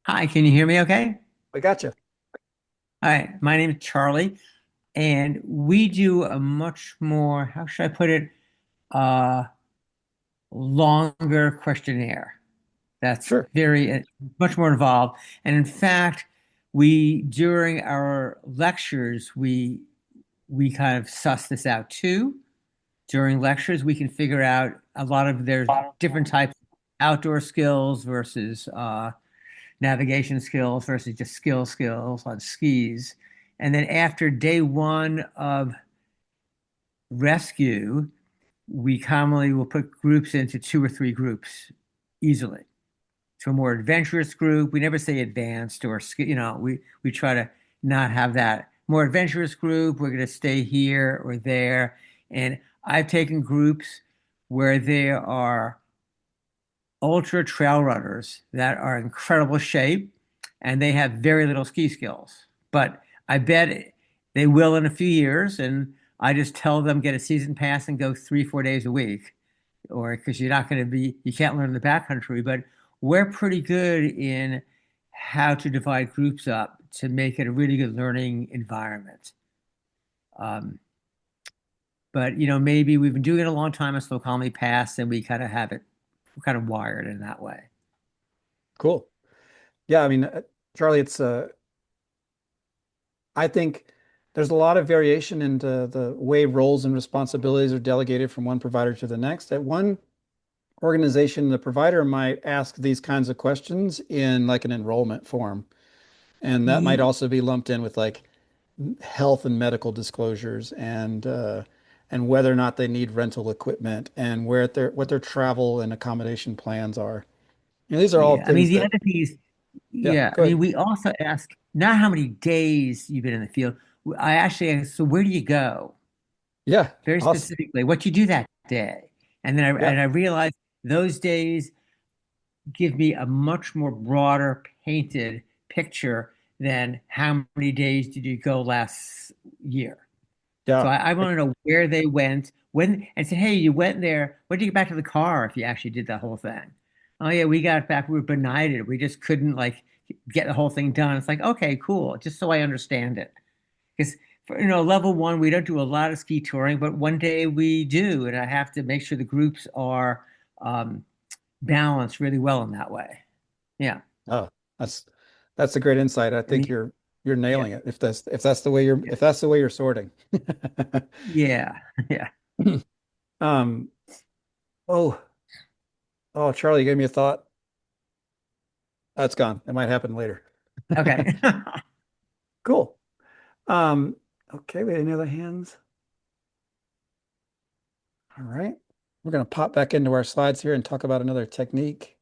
Hi, can you hear me okay? We got you. Hi, my name is Charlie, and we do a much more, how should I put it? a longer questionnaire. That's Sure. very much more involved. And in fact, we during our lectures, we kind of suss this out too. During lectures, we can figure out a lot of there's different types of outdoor skills versus navigation skills versus just skills on skis. And then after day one of rescue, we commonly will put groups into two or three groups easily. To a more adventurous group, we never say advanced or we try to not have that. More adventurous group, we're going to stay here or there. And I've taken groups where there are ultra trail runners that are in incredible shape and they have very little ski skills. But I bet they will in a few years. And I just tell them get a season pass and go 3, 4 days a week, or because you can't learn the backcountry. But we're pretty good in how to divide groups up to make it a really good learning environment. Um, but maybe we've been doing it a long time as Slow Colony Pass, and we kind of have it, we're kind of wired in that way. Cool. Yeah, I mean, Charlie, it's I think there's a lot of variation in the way roles and responsibilities are delegated from one provider to the next. At one organization, the provider might ask these kinds of questions in like an enrollment form. And that might Ye- also be lumped in with like health and medical disclosures and whether or not they need rental equipment and what their travel and accommodation plans are. These are all Yeah, I mean things the that, other thing is, yeah, yeah, I go mean ahead. we also ask not how many days you've been in the field. I actually ask, so where do you go? Yeah, Very awesome. specifically, what you do that day. And then Yeah. I realized those days give me a much more broader painted picture than how many days did you go last year. So Yeah. I want to know where they went, when, and say, hey, you went there. When did you get back to the car if you actually did that whole thing? Oh yeah, we got back. We were benighted. We just couldn't like get the whole thing done. It's like, okay, cool. Just so I understand it. Because for level one, we don't do a lot of ski touring, but one day we do, and I have to make sure the groups are um, balanced really well in that way. Yeah. Oh, that's that's a great insight. I I think mean, you're yeah, nailing it if that's the way you're yeah, if that's the way you're sorting. yeah, yeah. Um, oh, oh, Charlie, you gave me a thought. That's gone. It might happen later. Okay. Cool. Okay, we have any other hands? All right. We're going to pop back into our slides here and talk about another technique.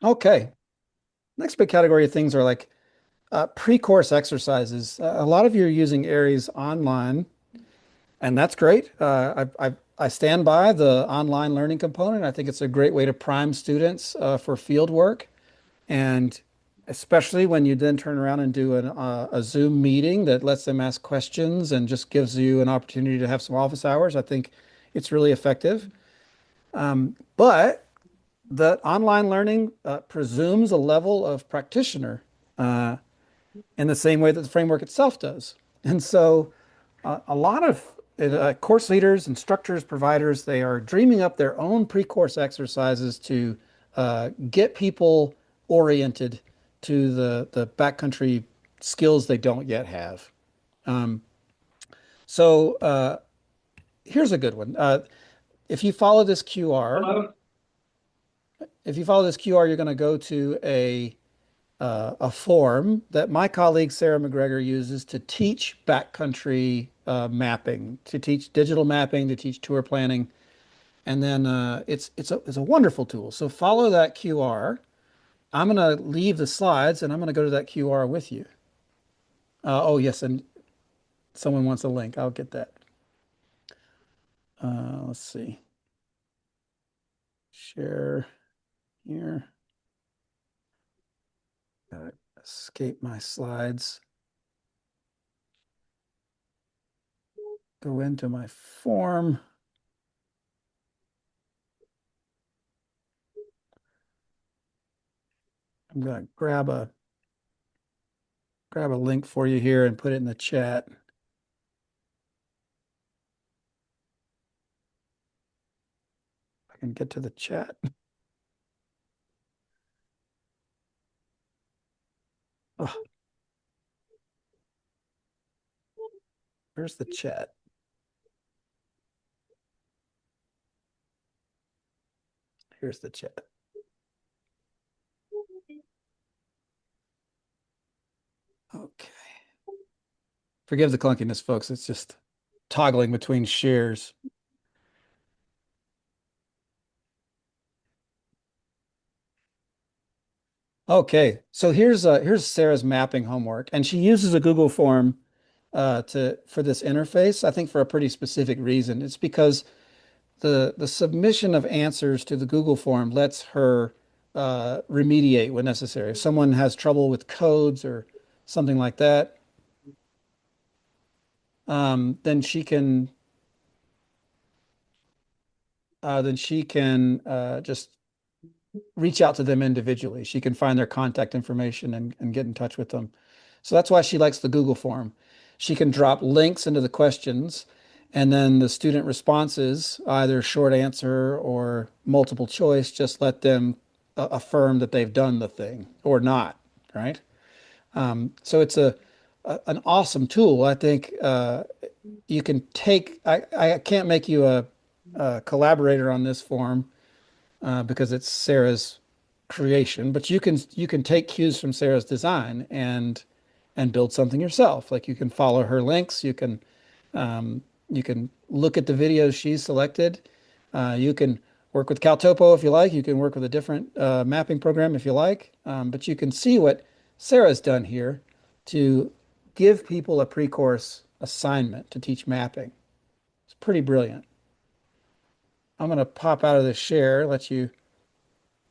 Okay. Next big category of things are like pre-course exercises. A lot of you are using Aries online, and that's great. I stand by the online learning component. I think it's a great way to prime students for field work. And especially when you then turn around and do a Zoom meeting that lets them ask questions and just gives you an opportunity to have some office hours, I think it's really effective. But the online learning presumes a level of practitioner uh, in the same way that the framework itself does. And so a lot of course leaders, instructors, providers, they are dreaming up their own pre-course exercises to get people oriented to the backcountry skills they don't yet have. Um, so here's a good one. If you follow this QR, if you follow this QR, you're going to go to a form that my colleague Sarah McGregor uses to teach backcountry mapping, to teach digital mapping, to teach tour planning, and then it's a wonderful tool. So follow that QR. I'm gonna leave the slides and I'm gonna go to that QR with you. Oh yes, and someone wants a link. I'll get that. Let's see. Share here. Gotta escape my slides. Go into my form. I'm gonna grab a link for you here and put it in the chat. I can get to the chat. Oh, where's the chat? Here's the chat. Okay. Forgive the clunkiness, folks. It's just toggling between shares. Okay, so here's Sarah's mapping homework, and she uses a Google form for this interface. I think for a pretty specific reason. It's because the submission of answers to the Google form lets her remediate when necessary. If someone has trouble with codes or something like that, then she can just reach out to them individually. She can find their contact information and get in touch with them. So that's why she likes the Google form. She can drop links into the questions, and then the student responses, either short answer or multiple choice, just let them affirm that they've done the thing or not, right? So it's an awesome tool. I think you can take. I can't make you a collaborator on this form because it's Sarah's creation, but you can take cues from Sarah's design and build something yourself. Like you can follow her links, um, you can look at the videos she's selected. You can work with Caltopo if you like. You can work with a different mapping program if you like. But you can see what Sarah's done here to give people a pre-course assignment to teach mapping. It's pretty brilliant. I'm going to pop out of the share, let you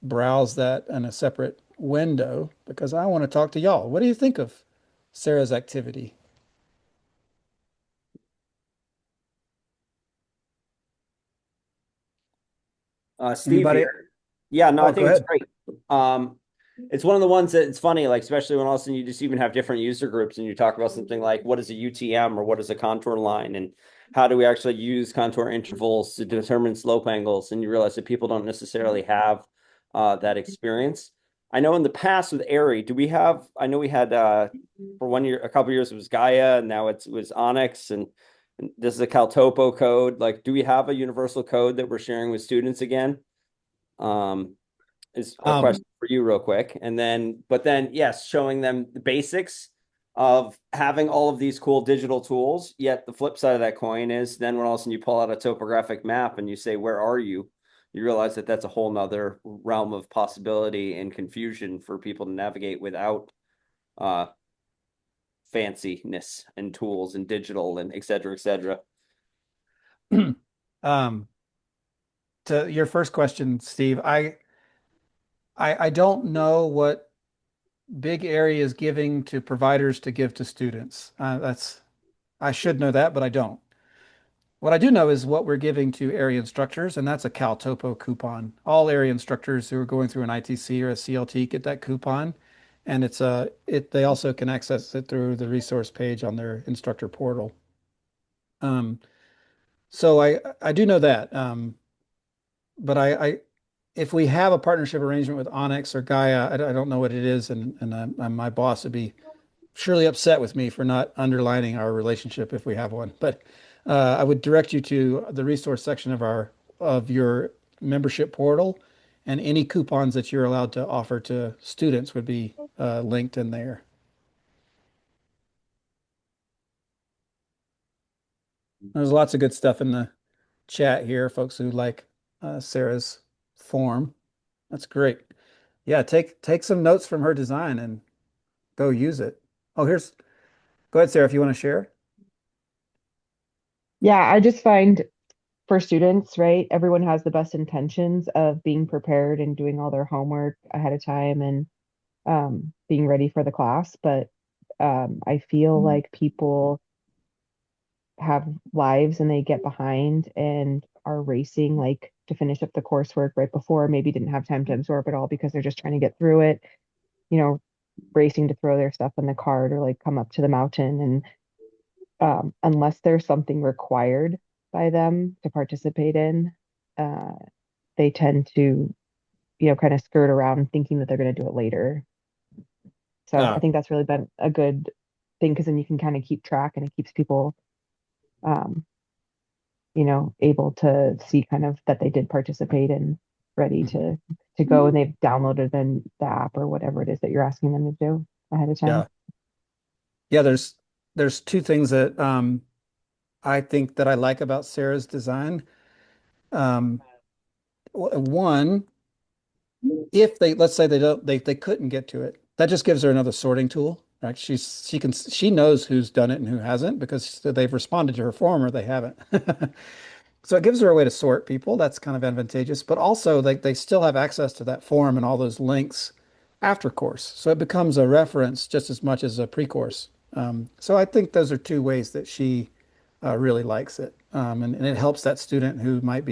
browse that in a separate window because I want to talk to y'all. What do you think of Sarah's activity? Steve Anybody? here. Yeah, no, I Oh, go think it's ahead. great. It's one of the ones that it's funny, like especially when all of a sudden you just even have different user groups and you talk about something like what is a UTM or what is a contour line and how do we actually use contour intervals to determine slope angles, and you realize that people don't necessarily have that experience. I know in the past with AIARE, do we have? I know we had for 1 year, a couple of years it was Gaia, and now it was Onyx, and this is a Caltopo code. Like, do we have a universal code that we're sharing with students again? Is a Um, question for you real quick. And then, but then, yes, showing them the basics of having all of these cool digital tools. Yet the flip side of that coin is then when all of a sudden you pull out a topographic map and you say, where are you? You realize that that's a whole nother realm of possibility and confusion for people to navigate without uh, fanciness and tools and digital and et cetera, et cetera. um, to your first question, Steve, I don't know what big area is giving to providers to give to students. I should know that, but I don't. What I do know is what we're giving to area instructors, and that's a CalTopo coupon. All area instructors who are going through an ITC or a CLT get that coupon, and they also can access it through the resource page on their instructor portal. Um, so I do know that, but if we have a partnership arrangement with Onyx or Gaia, I don't know what it is, and my boss would be surely upset with me for not underlining our relationship if we have one. But I would direct you to the resource section of your membership portal, and any coupons that you're allowed to offer to students would be linked in there. There's lots of good stuff in the chat here, folks who like Sarah's form. That's great. Yeah, take some notes from her design and go use it. Oh, go ahead, Sarah, if you want to share. Yeah, I just find for students, right, everyone has the best intentions of being prepared and doing all their homework ahead of time and being ready for the class. But I feel like people have lives and they get behind and are racing like to finish up the coursework right before, maybe didn't have time to absorb it all because they're just trying to get through it. you know, racing to throw their stuff in the cart or like come up to the mountain. And unless there's something required by them to participate in, uh, they tend to, kind of skirt around thinking that they're going to do it later. So I Ah, think that's really been a good thing because then you can kind of keep track and it keeps people, um, able to see kind of that they did participate and ready mhm. to go and they've downloaded then the app or whatever it is that you're asking them to do ahead of time. Yeah. Yeah, there's two things that I think that I like about Sarah's design. Um, One, if they let's say they couldn't get to it, that just gives her another sorting tool, right? She knows who's done it and who hasn't because they've responded to her form or they haven't. So it gives her a way to sort people. That's kind of advantageous, but also they still have access to that form and all those links after course. So it becomes a reference just as much as a pre-course. So I think those are two ways that she really likes it, and it helps that student who might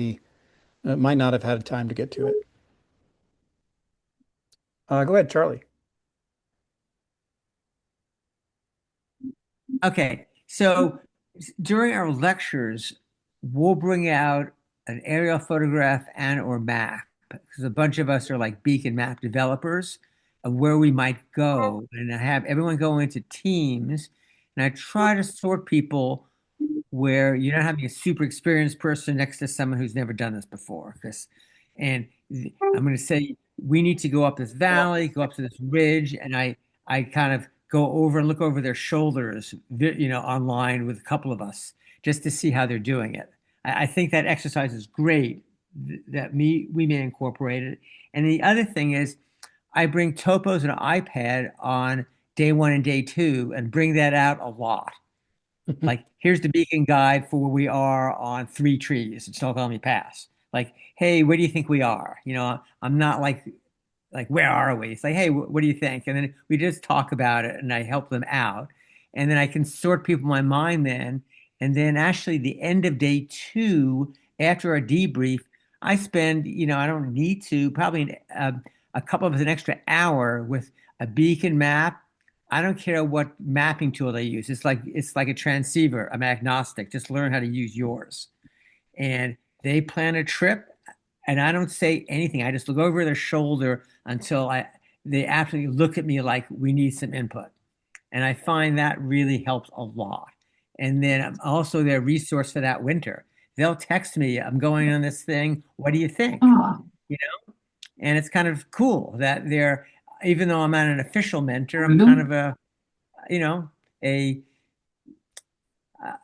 not have had time to get to it. Go ahead, Charlie. Okay, so during our lectures, we'll bring out an aerial photograph and or map because a bunch of us are like beacon map developers of where we might go, and I have everyone go into teams, and I try to sort people where you're not having a super experienced person next to someone who's never done this before. And I'm going to say we need to go up this valley, go up to this ridge, and I kind of go over and look over their shoulders, online with a couple of us just to see how they're doing it. I think that exercise is great that we may incorporate it. And the other thing is I bring topos and an iPad on day one and day two and bring that out a lot. Like, here's the beacon guide for where we are on three trees in Snoqualmie Pass. Like, hey, where do you think we are? I'm not like where are we? It's like, hey, what do you think? And then we just talk about it, and I help them out, and then I can sort people in my mind then. And then actually, the end of day two, after our debrief, I spend, I don't need to, probably a couple of an extra hour with a beacon map. I don't care what mapping tool they use. It's like a transceiver. I'm agnostic. Just learn how to use yours. And they plan a trip, and I don't say anything. I just look over their shoulder until they absolutely look at me like we need some input. And I find that really helps a lot. And then I'm also their resource for that winter. They'll text me, I'm going on this thing. What do you think? You know, and it's kind of cool that they're, even though I'm not an official mentor, I'm kind of you know, a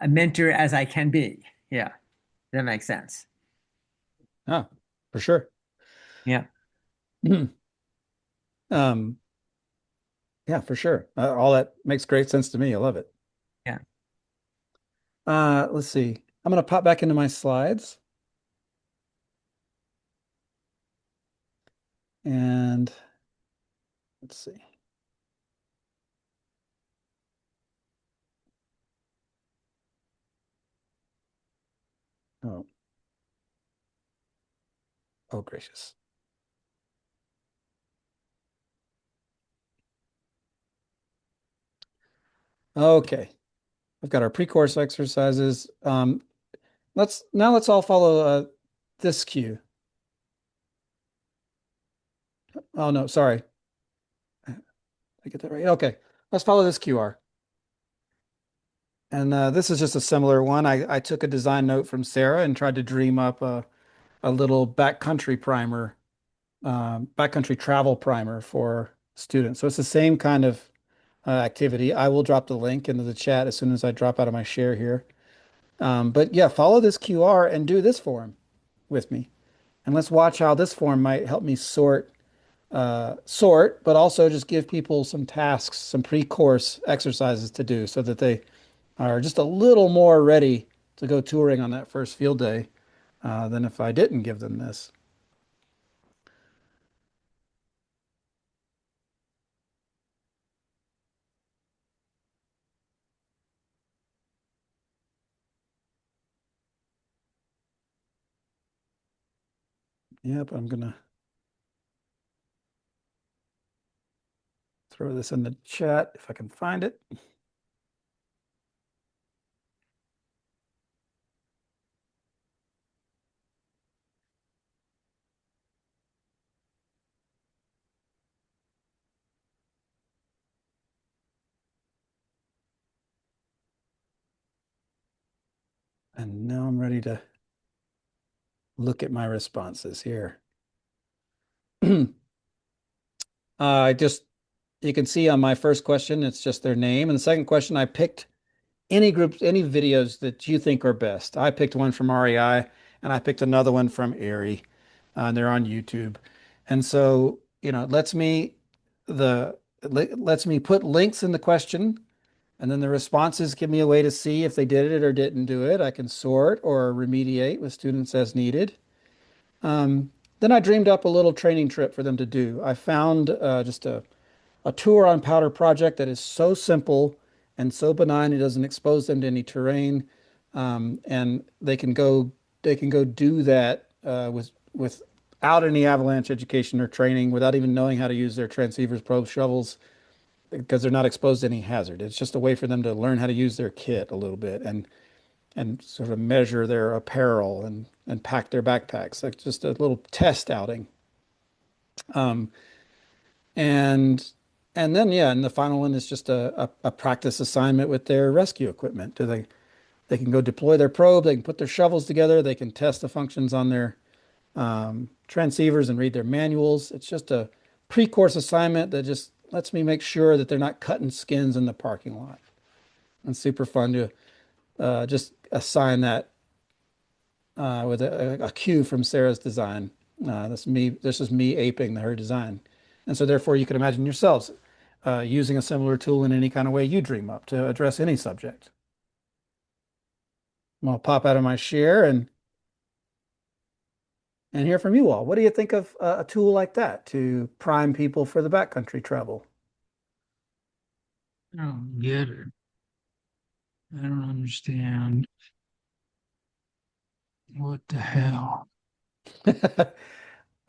a mentor as I can be. Yeah, that makes sense. Ah, for sure. Yeah. Um, yeah, for sure. All that makes great sense to me. I love it. Yeah. Let's see. I'm gonna pop back into my slides and let's see. Oh, oh gracious. Okay. We've got our pre-course exercises. Let's all follow this cue. Oh no, sorry. I get that right. Okay. Let's follow this QR. And this is just a similar one. I took a design note from Sarah and tried to dream up a little backcountry primer, backcountry travel primer for students. So it's the same kind of activity. I will drop the link into the chat as soon as I drop out of my share here. But yeah, follow this QR and do this form with me. And let's watch how this form might help me sort, but also just give people some tasks, some pre-course exercises to do so that they are just a little more ready to go touring on that first field day than if I didn't give them this. Yep, I'm gonna. throw this in the chat if I can find it. And now I'm ready to look at my responses here. I just, you can see on my first question, it's just their name. And the second question, I picked any groups, any videos that you think are best. I picked one from REI and I picked another one from AIARE. And they're on YouTube. And so, it lets me put links in the question, and then the responses give me a way to see if they did it or didn't do it. I can sort or remediate with students as needed. Then I dreamed up a little training trip for them to do. I found just a tour on powder project that is so simple and so benign it doesn't expose them to any terrain, and they can go do that without any avalanche education or training, without even knowing how to use their transceivers, probes, shovels, because they're not exposed to any hazard. It's just a way for them to learn how to use their kit a little bit and sort of measure their apparel and pack their backpacks. Like just a little test outing. Um, and and then yeah, and the final one is just a practice assignment with their rescue equipment. They can go deploy their probe, they can put their shovels together, they can test the functions on their transceivers and read their manuals. It's just a pre-course assignment that just lets me make sure that they're not cutting skins in the parking lot. And super fun to just assign that with a cue from Sarah's design. That's me. This is me aping her design, and so therefore you can imagine yourselves using a similar tool in any kind of way you dream up to address any subject. I'll pop out of my share and hear from you all. What do you think of a tool like that to prime people for the backcountry travel? I don't get it. I don't understand. What the hell?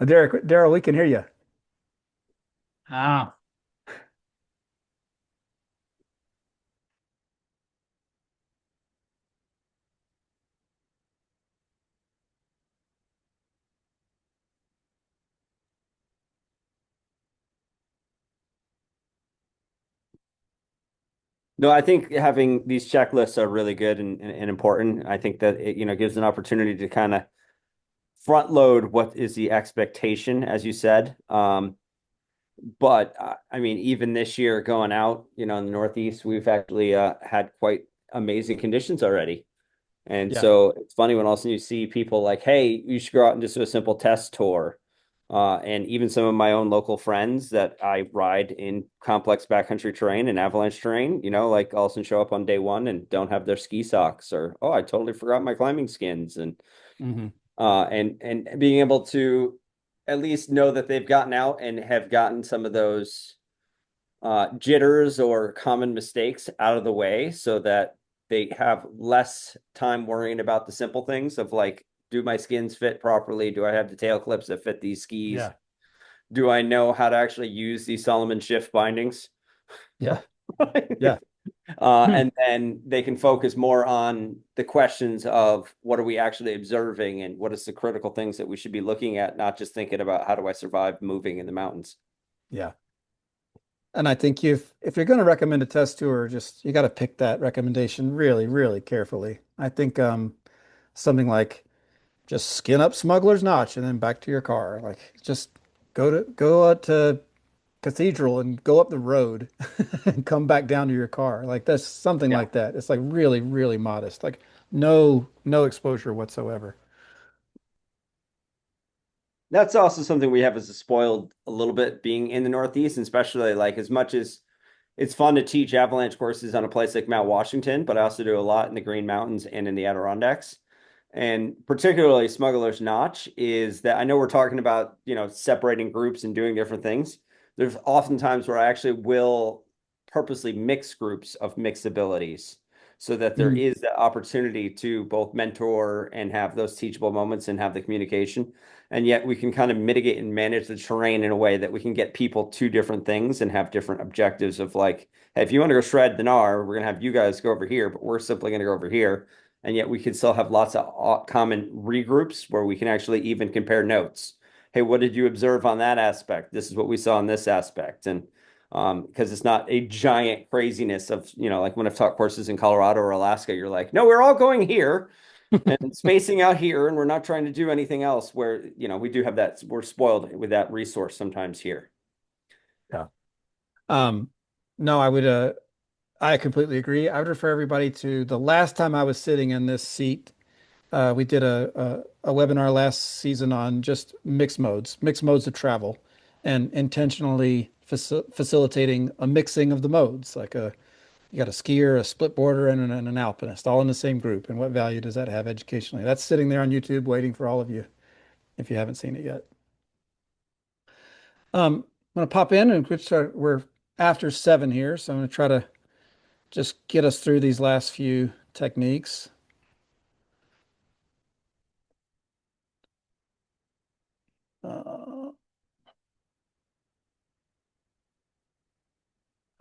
Daryl, we can hear you. Ah, No, I think having these checklists are really good and important. I think that it, gives an opportunity to kind of front load what is the expectation, as you said. But I mean, even this year going out, in the Northeast, we've actually had quite amazing conditions already. And Yeah. so it's funny when all of a sudden you see people like, hey, you should go out and just do a simple test tour. And even some of my own local friends that I ride in complex backcountry terrain and avalanche terrain, like all of a sudden show up on day one and don't have their ski socks, or, oh, I totally forgot my climbing skins. And Mm-hmm. and being able to at least know that they've gotten out and have gotten some of those jitters or common mistakes out of the way so that they have less time worrying about the simple things of like, do my skins fit properly? Do I have the tail clips that fit these skis? Yeah. Do I know how to actually use these Solomon shift bindings? Yeah. Yeah. And then they can focus more on the questions of what are we actually observing and what is the critical things that we should be looking at, not just thinking about how do I survive moving in the mountains. Yeah. And I think if you're going to recommend a test tour, just you got to pick that recommendation really, really carefully. I think something like just skin up Smuggler's Notch and then back to your car. Like just go out to Cathedral and go up the road and come back down to your car. Like that's something Yeah. like that. It's like really, really modest. Like no exposure whatsoever. That's also something we have as a spoiled a little bit being in the Northeast, and especially like as much as it's fun to teach avalanche courses on a place like Mount Washington, but I also do a lot in the Green Mountains and in the Adirondacks. And particularly Smuggler's Notch is that I know we're talking about, separating groups and doing different things. There's often times where I actually will purposely mix groups of mixed abilities. so that there is the opportunity to both mentor and have those teachable moments and have the communication. And yet we can kind of mitigate and manage the terrain in a way that we can get people to different things and have different objectives of like, hey, if you want to go shred the gnar, we're going to have you guys go over here, but we're simply going to go over here. And yet we can still have lots of common regroups where we can actually even compare notes. Hey, what did you observe on that aspect? This is what we saw on this aspect. And because it's not a giant craziness of, like when I've taught courses in Colorado or Alaska, you're like, no, we're all going here and spacing out here, and we're not trying to do anything else where, we do have that, we're spoiled with that resource sometimes here. Yeah. No, I completely agree. I would refer everybody to the last time I was sitting in this seat. We did a webinar last season on just mixed modes of travel, and intentionally facilitating a mixing of the modes. You got a skier, a split boarder, and an alpinist, all in the same group. And what value does that have educationally? That's sitting there on YouTube waiting for all of you if you haven't seen it yet. I'm going to pop in and we're after 7 here, so I'm going to try to just get us through these last few techniques.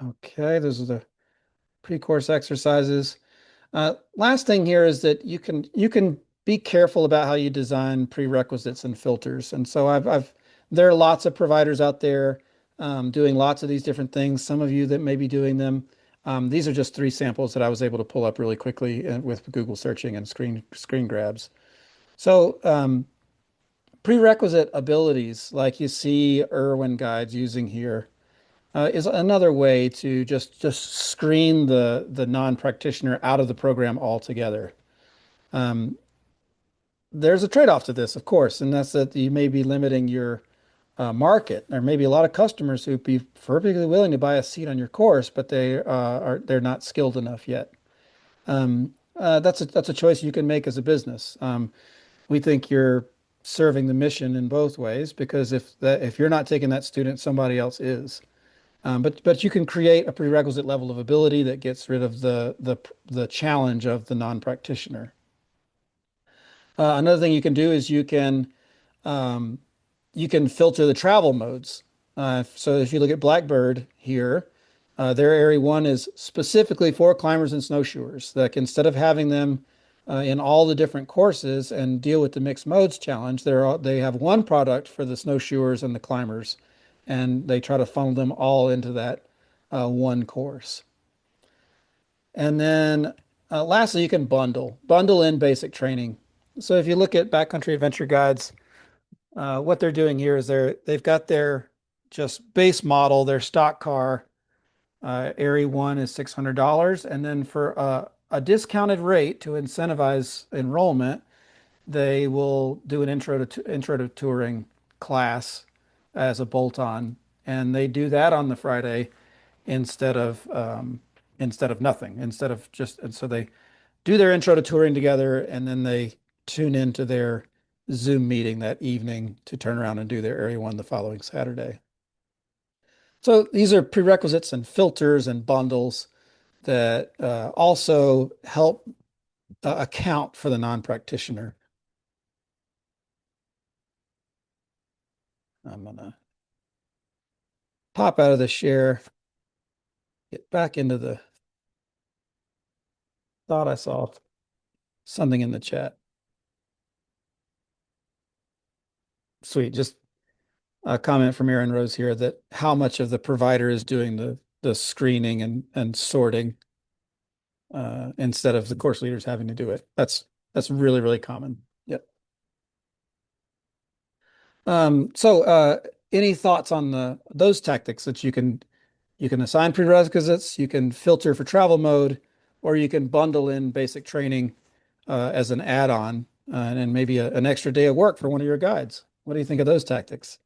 Okay, those are the pre-course exercises. Last thing here is that you can be careful about how you design prerequisites and filters. And so there are lots of providers out there doing lots of these different things. Some of you that may be doing them. These are just 3 samples that I was able to pull up really quickly with Google searching and screen grabs. So prerequisite abilities, like you see Irwin guides using here, is another way to just screen the non-practitioner out of the program altogether. There's a trade-off to this, of course, and that's that you may be limiting your market. There may be a lot of customers who'd be perfectly willing to buy a seat on your course, but they're not skilled enough yet. That's a choice you can make as a business. We think you're serving the mission in both ways, because if you're not taking that student, somebody else is. But you can create a prerequisite level of ability that gets rid of the challenge of the non-practitioner. Another thing you can do is you can filter the travel modes. So if you look at Blackbird here, their Area 1 is specifically for climbers and snowshoers. Like, instead of having them in all the different courses and deal with the mixed modes challenge, they have one product for the snowshoers and the climbers, and they try to funnel them all into that one course. And then lastly, you can bundle in basic training. So if you look at backcountry adventure guides, what they're doing here is they've got their just base model, their stock car. Area 1 is $600, and then for a discounted rate to incentivize enrollment, they will do an intro to touring class as a bolt-on, and they do that on the Friday instead of nothing, and so they do their intro to touring together, and then they tune into their Zoom meeting that evening to turn around and do their Area 1 the following Saturday. So these are prerequisites and filters and bundles that also help account for the non-practitioner. I'm going to pop out of the share, get back into the thought I saw something in the chat. Sweet. Just a comment from Aaron Rose here that how much of the provider is doing the screening and sorting instead of the course leaders having to do it. That's really, really common. Yep. So any thoughts on those tactics that you can assign prerequisites, you can filter for travel mode, or you can bundle in basic training as an add-on and maybe an extra day of work for one of your guides. What do you think of those tactics?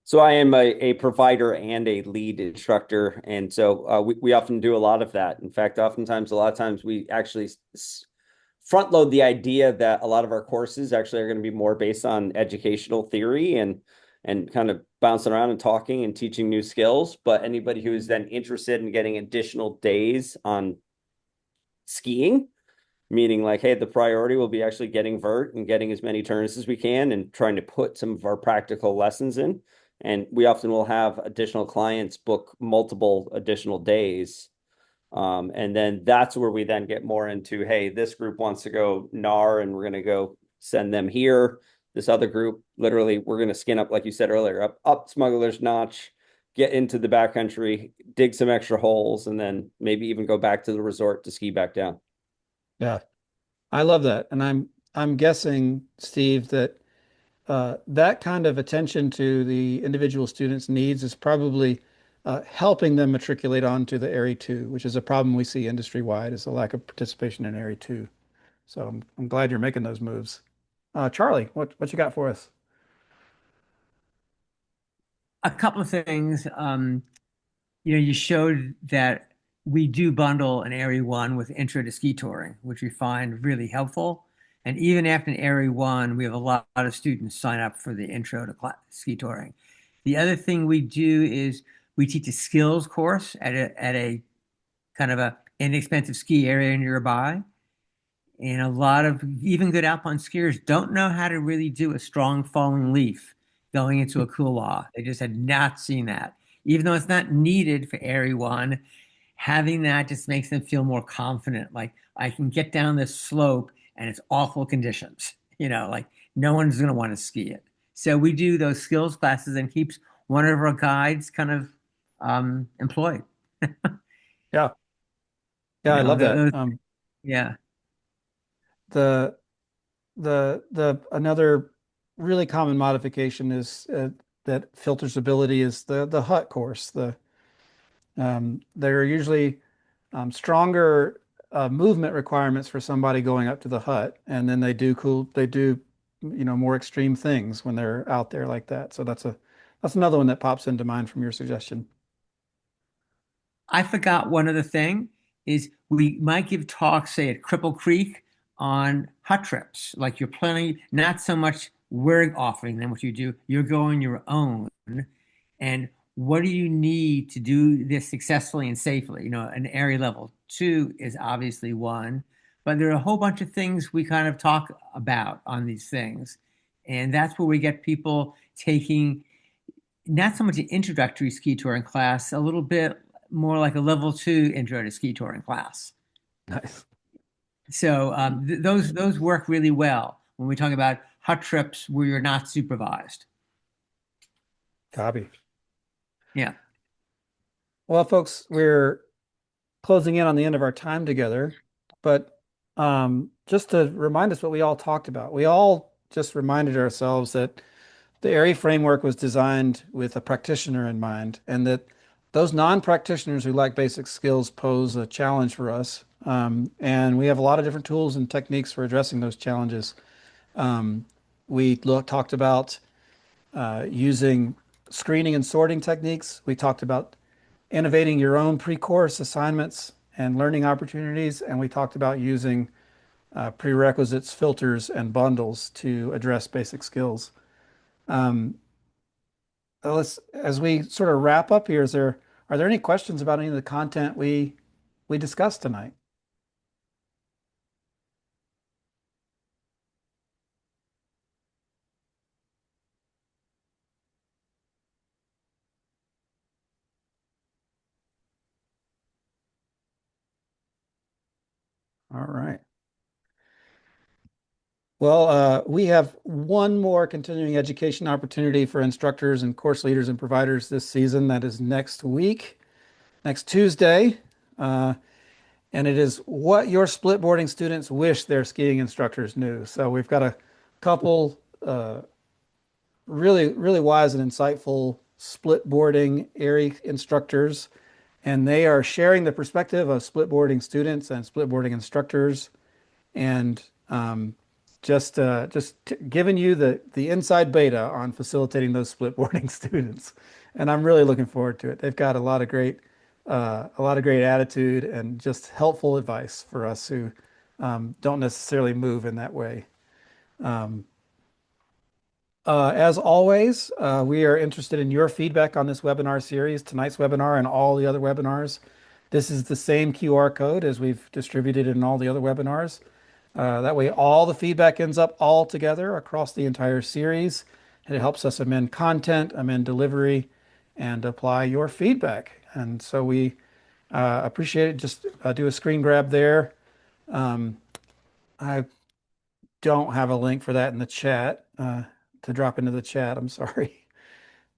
So I am a provider and a lead instructor, and so we often do a lot of that. In fact, a lot of times we actually front load the idea that a lot of our courses actually are going to be more based on educational theory, and and kind of bouncing around and talking and teaching new skills. But anybody who is then interested in getting additional days on skiing, meaning like, hey, the priority will be actually getting vert and getting as many turns as we can and trying to put some of our practical lessons in. And we often will have additional clients book multiple additional days. And then that's where we then get more into, hey, this group wants to go NAR and we're going to go send them here. This other group, literally, we're going to skin up, like you said earlier, up Smuggler's Notch, get into the backcountry, dig some extra holes, and then maybe even go back to the resort to ski back down. Yeah, I love that. And I'm guessing, Steve, that that kind of attention to the individual students' needs is probably helping them matriculate onto the AIARE 2, which is a problem we see industry-wide, is the lack of participation in AIARE 2. So I'm glad you're making those moves. Charlie, what you got for us? A couple of things. You showed that we do bundle an Area 1 with Intro to Ski Touring, which we find really helpful. And even after an Area 1, we have a lot of students sign up for the Intro to Ski Touring. The other thing we do is we teach a skills course at a kind of a inexpensive ski area nearby. And a lot of even good alpine skiers don't know how to really do a strong falling leaf going into a couloir. They just had not seen that. Even though it's not needed for Area 1, having that just makes them feel more confident. Like, I can get down this slope and it's awful conditions. Like no one's going to want to ski it. So we do those skills classes and keeps one of our guides kind of employed. Yeah, yeah, I love that. Yeah. The the another really common modification is that filters ability is the hut course. There are usually stronger movement requirements for somebody going up to the hut, and then they do more extreme things when they're out there like that. So that's another one that pops into mind from your suggestion. I forgot one other thing is we might give talks, say at Cripple Creek, on hut trips. Like you're planning, not so much we're offering them what you do, you're going your own. And what do you need to do this successfully and safely? An area level 2 is obviously one, but there are a whole bunch of things we kind of talk about on these things. And that's where we get people taking not so much an introductory ski touring class, a little bit more like a level 2 intro to ski touring class. Nice. So those work really well when we talk about hut trips where you're not supervised. Copy. Yeah. Well, folks, we're closing in on the end of our time together, but just to remind us what we all talked about, we all just reminded ourselves that the AIARE framework was designed with a practitioner in mind, and that those non-practitioners who lack basic skills pose a challenge for us. And we have a lot of different tools and techniques for addressing those challenges. We talked about using screening and sorting techniques. We talked about innovating your own pre-course assignments and learning opportunities. And we talked about using prerequisites, filters, and bundles to address basic skills. As we sort of wrap up here, are there any questions about any of the content we discussed tonight? All right. Well, we have one more continuing education opportunity for instructors and course leaders and providers this season. That is next week, next Tuesday. And it is what your splitboarding students wish their skiing instructors knew. So we've got a couple really, really wise and insightful splitboarding AIARE instructors, and they are sharing the perspective of splitboarding students and splitboarding instructors, and giving you the inside beta on facilitating those splitboarding students. And I'm really looking forward to it. They've got a lot of great attitude and just helpful advice for us who don't necessarily move in that way. Um, As always, we are interested in your feedback on this webinar series, tonight's webinar and all the other webinars. This is the same QR code as we've distributed in all the other webinars. That way all the feedback ends up all together across the entire series. And it helps us amend content, amend delivery, and apply your feedback. And so we appreciate it. Just do a screen grab there. I don't have a link for that in the chat to drop into the chat. I'm sorry.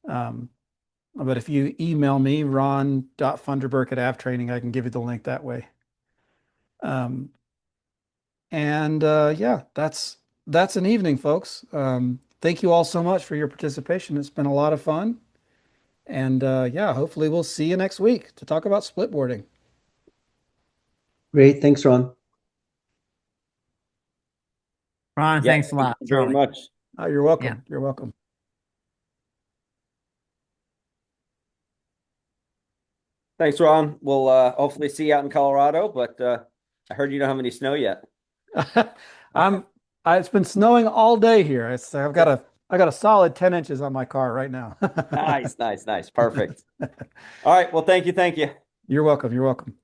But if you email me, ron.funderburk@avtraining, I can give you the link that way. Yeah, that's an evening, folks. Thank you all so much for your participation. It's been a lot of fun. And yeah, hopefully we'll see you next week to talk about splitboarding. Great. Thanks, Ron. Ron, Yeah, thanks a lot. thank you very much. You're welcome. Yeah. You're welcome. Thanks, Ron. We'll hopefully see you out in Colorado, but I heard you don't have any snow yet. It's been snowing all day here. I got a solid 10 inches on my car right now. Nice. Perfect. All right. Well, thank you. You're welcome. You're welcome.